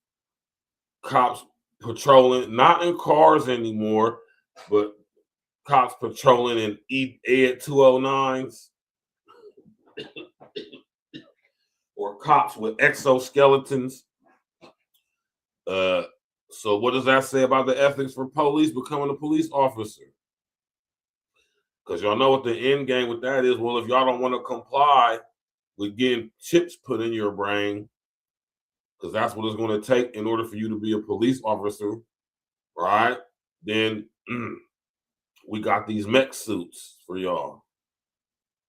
cops patrolling, not in cars anymore, but cops patrolling in Ed 209s, or cops with exoskeletons. So what does that say about the ethics for police becoming a police officer? Because y'all know what the end game with that is. Well, if y'all don't want to comply with getting chips put in your brain, because that's what it's going to take in order for you to be a police officer, right? Then we got these mech suits for y'all.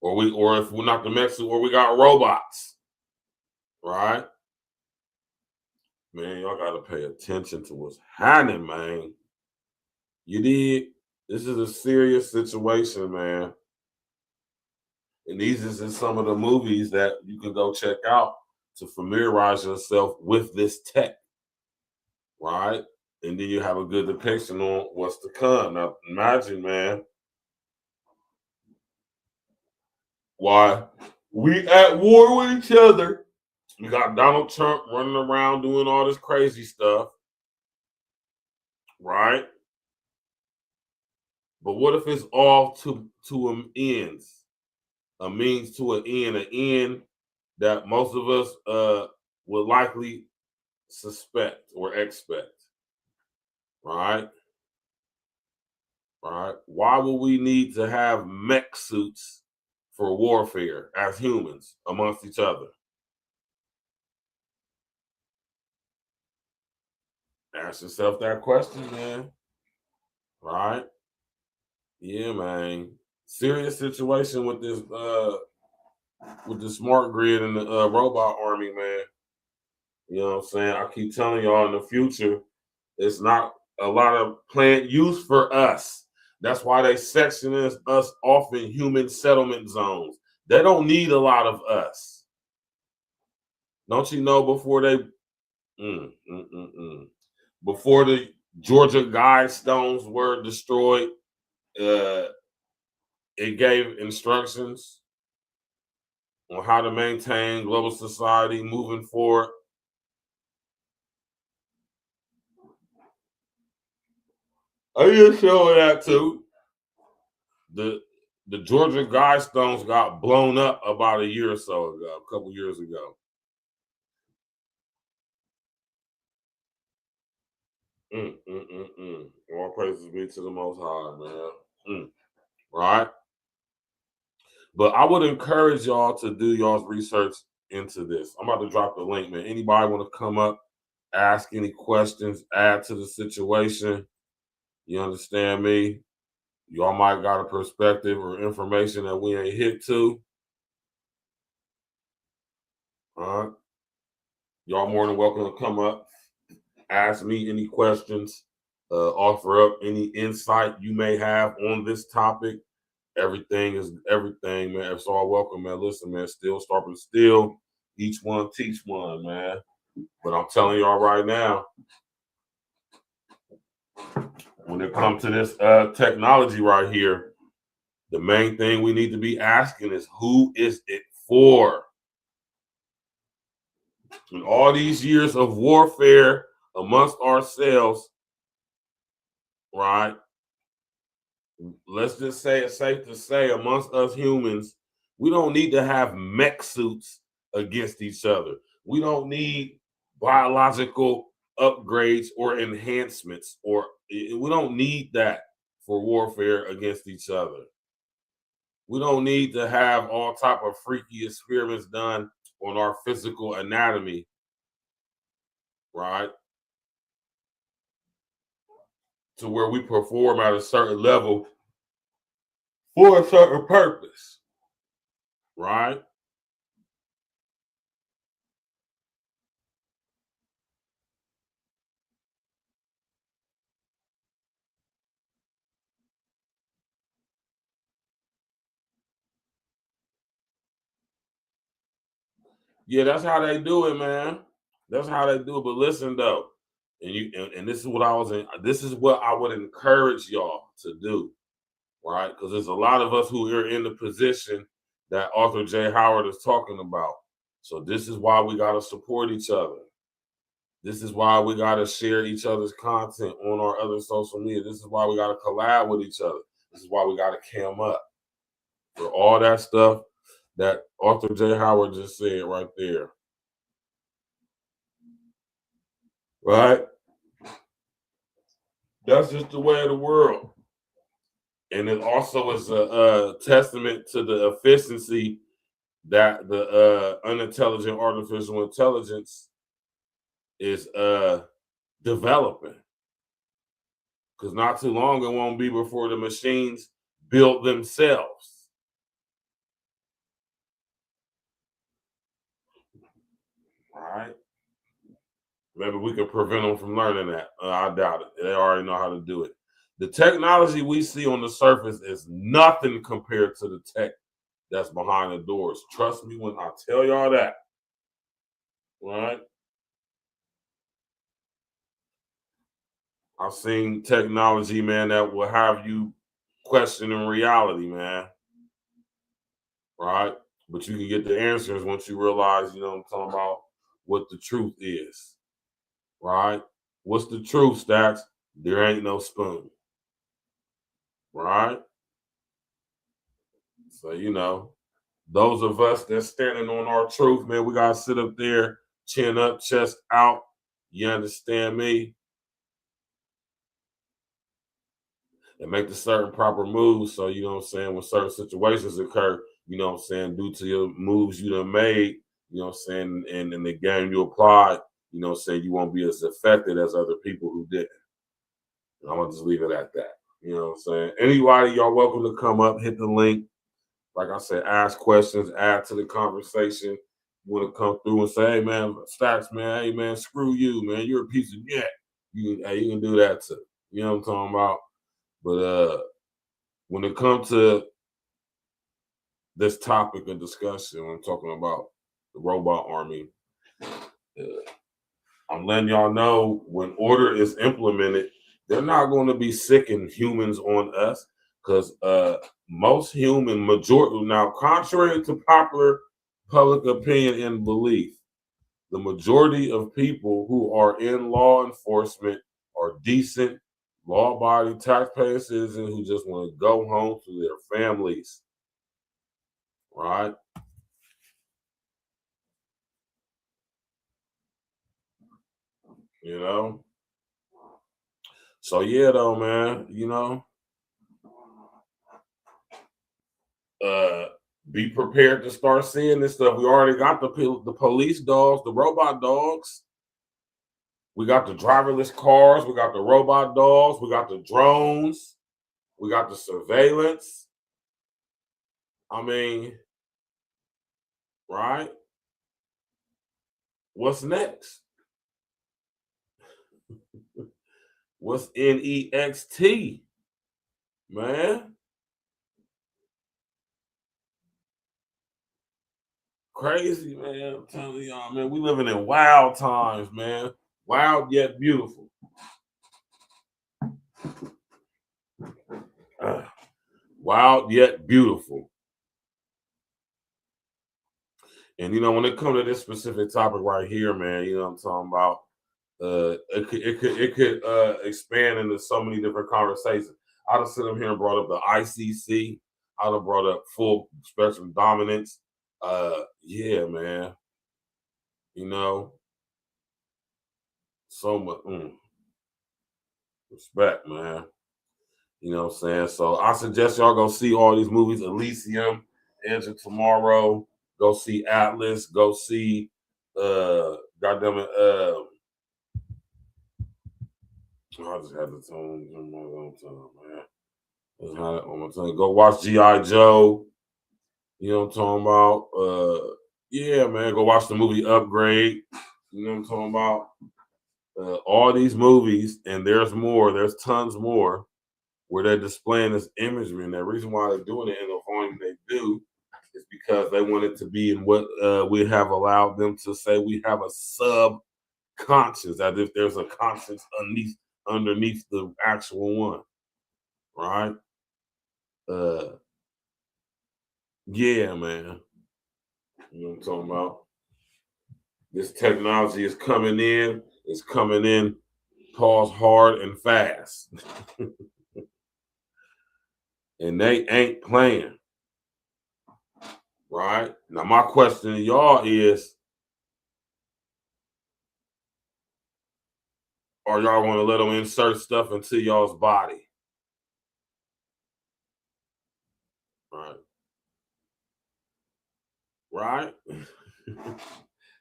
Or if we're not the mech suit, or we got robots, right? Man, y'all got to pay attention to what's happening, man. You did. This is a serious situation, man. And these is just some of the movies that you can go check out to familiarize yourself with this tech, right? And then you have a good depiction on what's to come. Now, imagine, man, why we at war with each other. We got Donald Trump running around doing all this crazy stuff, right? But what if it's all to an ends, a means to an end that most of us would likely suspect or expect, right? Right? Why would we need to have mech suits for warfare as humans amongst each other? Ask yourself that question, man. Right? Yeah, man. Serious situation with this smart grid and the robot army, man. You know what I'm saying? I keep telling y'all, in the future, it's not a lot of planned use for us. That's why they section us off in human settlement zones. They don't need a lot of us. Don't you know before they before the Georgia Guidestones were destroyed, it gave instructions on how to maintain global society moving forward. I didn't show that too. The Georgia Guidestones got blown up about a year or so ago, a couple years ago. All praises be to the Most High, man. Right? But I would encourage y'all to do y'all's research into this. I'm about to drop the link, man. Anybody want to come up, ask any questions, add to the situation? You understand me? Y'all might got a perspective or information that we ain't hit to. All right. Y'all more than welcome to come up, ask me any questions, offer up any insight you may have on this topic. Everything is everything, man. It's all welcome, man. Listen, man, still sharpen still. Each one teach one, man. But I'm telling y'all right now, when it comes to this technology right here, the main thing we need to be asking is, who is it for? In all these years of warfare amongst ourselves, right? Let's just say it's safe to say, amongst us humans, we don't need to have mech suits against each other. We don't need biological upgrades or enhancements, or we don't need that for warfare against each other. We don't need to have all type of freaky experiments done on our physical anatomy, right? To where we perform at a certain level for a certain purpose, right? Yeah, that's how they do it, man. That's how they do it. But listen though, and this is what this is what I would encourage y'all to do, right? Because there's a lot of us who are in the position that Arthur J. Howard is talking about. So this is why we gotta support each other. This is why we gotta share each other's content on our other social media. This is why we gotta collab with each other. This is why we gotta cam up. For all that stuff that Arthur J. Howard just said right there. Right? That's just the way of the world. And it also is a testament to the efficiency that the unintelligent artificial intelligence is developing. Because not too long it won't be before the machines build themselves. All right? Maybe we can prevent them from learning that. I doubt it. They already know how to do it. The technology we see on the surface is nothing compared to the tech that's behind the doors. Trust me when I tell y'all that. Right? I've seen technology, man, that will have you questioning reality, man. Right? But you can get the answers once you realize, you know what I'm talking about, what the truth is. Right? What's the truth, Stacks? There ain't no spoon. Right? So, you know, those of us that's standing on our truth, man, we got to sit up there, chin up, chest out. You understand me? And make the certain proper moves. So, you know what I'm saying, when certain situations occur, you know what I'm saying, due to your moves you done made, you know what I'm saying, and in the game you applied, you know what I'm saying, you won't be as affected as other people who didn't. And I'm going to just leave it at that. You know what I'm saying? Anybody, y'all welcome to come up, hit the link. Like I said, ask questions, add to the conversation. You want to come through and say, hey, man, Stacks, man, hey, man, screw you, man. You're a piece of shit. You can do that too. You know what I'm talking about? But when it comes to this topic of discussion, I'm talking about the robot army. I'm letting y'all know when order is implemented, they're not going to be sicking humans on us because most human majority, now contrary to popular public opinion and belief, the majority of people who are in law enforcement are decent, law-abiding, taxpaying citizens who just want to go home to their families. Right? You know? So yeah, though, man, you know, be prepared to start seeing this stuff. We already got the police dogs, the robot dogs. We got the driverless cars. We got the robot dogs. We got the drones. We got the surveillance. I mean, right? What's next? What's next, man? Crazy, man. I'm telling y'all, man, we living in wild times, man. Wild yet beautiful. Wild yet beautiful. And you know, when it comes to this specific topic right here, man, you know what I'm talking about. It could expand into so many different conversations. I'd have sit up here and brought up the ICC. I'd have brought up full spectrum dominance. Yeah, man. You know, so much respect, man. You know what I'm saying? So I suggest y'all go see all these movies. Elysium, Edge of Tomorrow. Go see Atlas. Go see goddamn it. I just had to tone man. Just had it on my tongue. Go watch G.I. Joe. You know what I'm talking about? Yeah, man. Go watch the movie Upgrade. You know what I'm talking about? All these movies, and there's more. There's tons more where they're displaying this imagery. And the reason why they're doing it in the volume they do is because they want it to be in what we have allowed them to say we have a subconscious, as if there's a conscience underneath the actual one, right? Yeah, man. You know what I'm talking about? This technology is coming in. It's coming in, pause, hard and fast. And they ain't playing. Right? Now, my question to y'all is, are y'all going to let them insert stuff into y'all's body? Right? Right?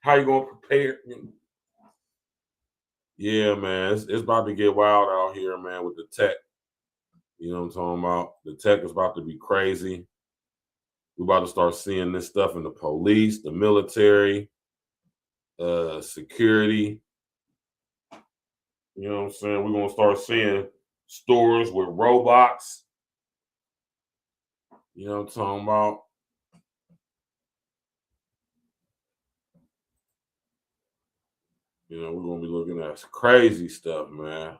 How you going to prepare? Yeah, man, it's about to get wild out here, man, with the tech. You know what I'm talking about? The tech is about to be crazy. We're about to start seeing this stuff in the police, the military, security. You know what I'm saying? We're going to start seeing stores with robots. You know what I'm talking about? You know, we're going to be looking at crazy stuff, man.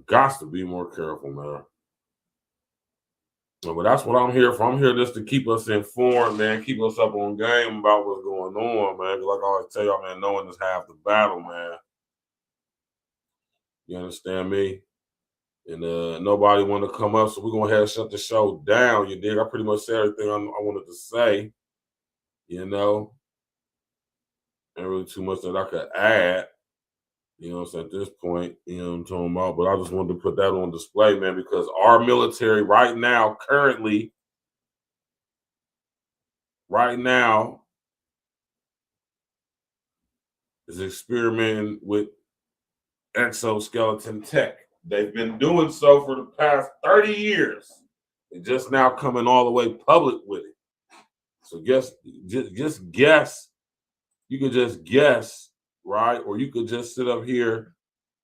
Got to be more careful, man. But that's what I'm here for. I'm here just to keep us informed, man. Keep us up on game about what's going on, man. Like I always tell y'all, man, knowing is half the battle, man. You understand me? And nobody want to come up, so we're going to have to shut the show down. You dig? I pretty much said everything I wanted to say. You know? Ain't really too much that I could add. You know what I'm saying, at this point, you know what I'm talking about. But I just wanted to put that on display, man, because our military right now, currently, is experimenting with exoskeleton tech. They've been doing so for the past 30 years. They're just now coming all the way public with it. So just guess. You could just guess. Right? Or you could just sit up here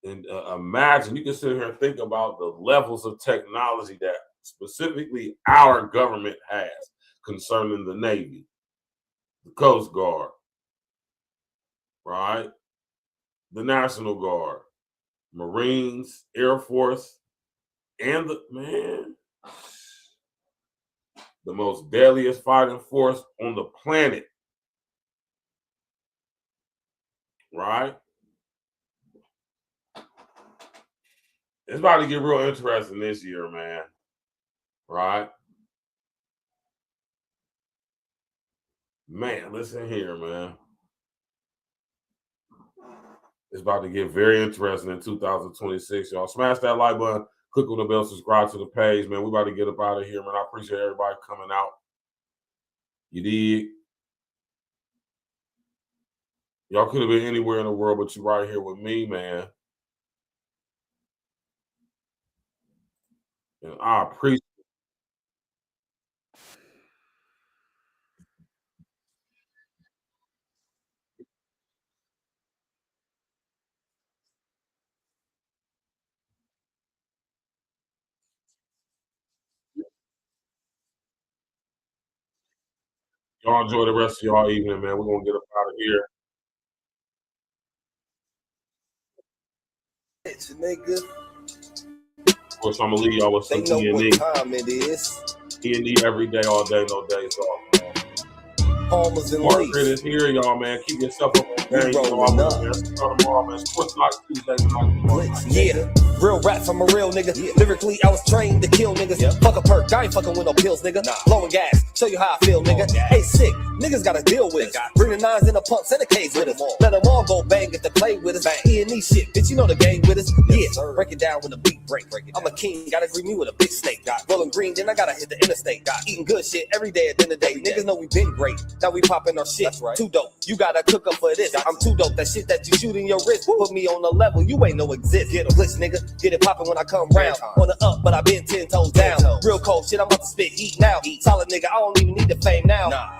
and imagine, you can sit here and think about the levels of technology that specifically our government has concerning the Navy, the Coast Guard, right? The National Guard, Marines, Air Force, and the most deadliest fighting force on the planet. Right? It's about to get real interesting this year, man. Right? Man, listen here, man. It's about to get very interesting in 2026, y'all. Smash that like button, click on the bell, subscribe to the page, man. We about to get up out of here, man. I appreciate everybody coming out. You dig? Y'all could have been anywhere in the world, but you right here with me, man. And I appreciate y'all. Enjoy the rest of y'all evening, man. We're going to get up out of here. Nigga. Of course, I'm going to leave y'all with some They know E&E. what time it is. E&E every day, all day, no days off, man. Palmers and Margaret Leafs. is here, y'all, man. Keep yourself up on game. You know, rolling up. Tomorrow, man. Sports Night Tuesday night. Yeah, real rap from a real nigga. Yeah. Lyrically, I was trained to kill niggas. Yeah. Fuck a perk, I ain't fucking with no pills, nigga. Nah. Blowing gas, show you how I feel, nigga. Hey, sick, niggas gotta deal with it. Bring the nines and the pumps and the K's with us. Let them all go bang, get to play with us. Bang. E&E shit, bitch, you know the game with us. Yes, yeah, break it down with a beat break. I'm a king, gotta greet me with a big snake. Rolling green, then I gotta hit the interstate. Eating good shit every day at the end of the day. Niggas know we been great. Now we popping our shit. That's right. Too dope. You gotta cook up for this. I'm too dope. That shit that you shoot in your wrist put me on the level you ain't no exist. Get a glitch, nigga. Get it popping when I come round. On the up, but I been 10 toes down. Real cold shit. I'm about to spit heat now. Solid nigga. I don't even need the fame now. Nah.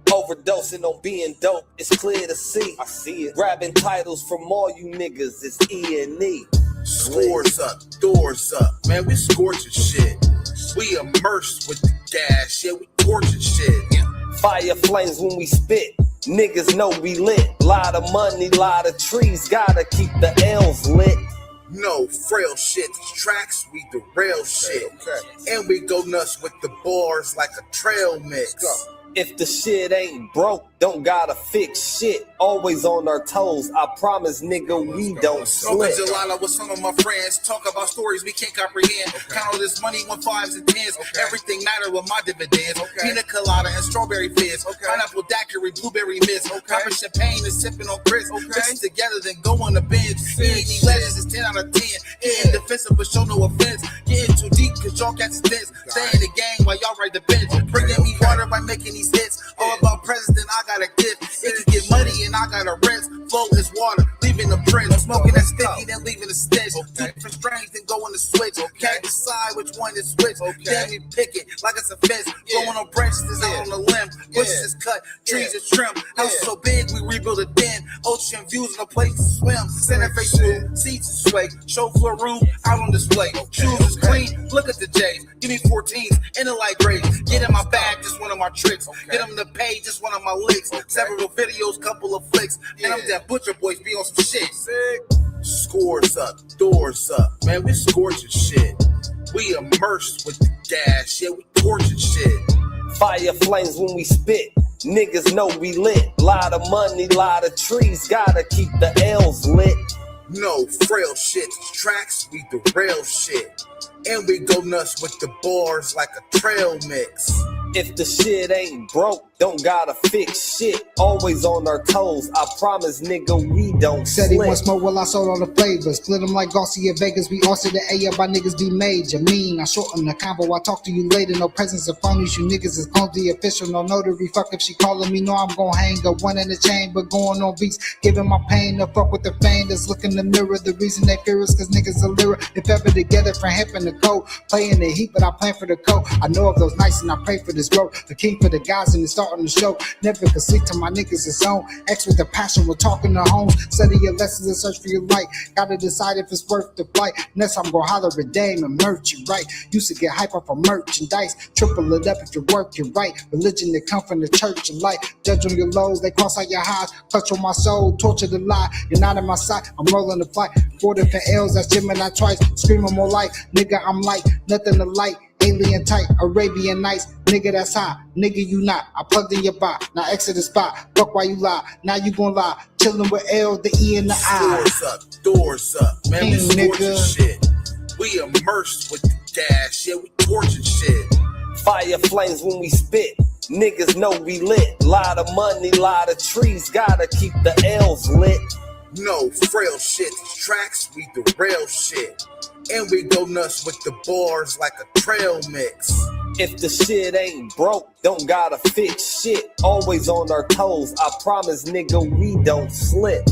Overdosing on being dope. It's clear to see. I see it. Grabbing titles from all you niggas. It's E&E. Scores up, doors up, man. We scorching shit. We immersed with the gas. Yeah, we torching shit. Yeah. Fire flames when we spit. Niggas know we lit. Lot of money, lot of trees. Gotta keep the L's lit. No frail shit, tracks, we the real shit. And we go nuts with the bars like a trail mix. If the shit ain't broke, don't gotta fix shit. Always on our toes, I promise, nigga, we don't slip. Smoking gelato with some of my friends, talk about stories we can't comprehend. Count all this money, 1/5s and 10s. Everything matter with my dividends. Pina colada and strawberry fizz. Pineapple daiquiri, blueberry mist. Popping champagne and sipping on Chris. Mix together, then go on the bench. Eating legends is 10 out of 10. Getting defensive, but show no offense. Getting too deep, cause y'all got dense. Stay in the game while y'all ride the bench. Bringing me water by making these hits. All about president, I got a gift. It can get muddy and I got a rinse. Flow is water, leaving the print. Smoking that sticky, then leaving the stench. Two different strains, then go on the switch. Can't decide which one is which. Damn, you pick it like it's a fence. Growing on branches is out on the limb. Bushes is cut, trees is trimmed. House so big, we rebuild a den. Ocean views and a place to swim. Center face room, seats is sway. Show floor room, out on display. Shoes is clean, look at the J's. Give me 14s in the light gray. Get in my bag, just one of my tricks. Get them to pay, just one of my licks. Several videos, couple of flicks. And I'm that butcher boys be on some shit. Scores up, doors up. Man, we scorching shit. We immersed with the gas. Yeah, we torching shit. Fire flames when we spit. Niggas know we lit. Lot of money, lot of trees. Gotta keep the L's lit. No frail shit. Tracks, we the real shit. And we go nuts with the bars like a trail mix. If the shit ain't broke, don't gotta fix shit. Always on our toes, I promise, nigga, we don't Said he slip. wants more, well I sold all the flavors. Split them like Garcia Vegas, we all said the A up, my niggas be major. Mean, I shorten the combo, I talk to you later. No presence of phonies, you niggas is on the official. No notary, fuck if she calling me, no I'm gon' hang her. One in the chain, but going on beats. Giving my pain, the fuck with the fame that's look in the mirror. The reason they fear us, cause niggas are lyric. If ever together from hip and the cold. Playing the heat, but I plan for the cold. I know of those nights and I pray for this road. The king for the guys and the start on the show. Never could sleep till my niggas is on. X with the passion, we're talking to homes. Study your lessons and search for your light. Gotta decide if it's worth the flight. Next I'm gonna holler at Dame and merch it right. Used to get hype off of merchandise. Triple it up if you're working right. Religion that come from the church of light. Judge on your lows, they cross out your highs. Clutch on my soul, torture the lie. You're not in my sight, I'm rolling the fight. 4 different L's, that's Gemini twice. Screaming more life, nigga I'm like nothing to light. Alien type, Arabian Nights, nigga that's hot, nigga you not. I plugged in your bot, now exit the spot. Fuck why you lie, now you gon' lie. Chillin' with L, the E and the I. Doors up, doors up, man, we scorching shit. We immersed with the gas, yeah, we torching shit. Fire flames when we spit. Niggas know we lit. Lot of money, lot of trees. Gotta keep the L's lit. No frail shit, tracks, we the real shit. And we go nuts with the bars like a trail mix. If the shit ain't broke, don't gotta fix shit. Always on our toes, I promise, nigga, we don't slip.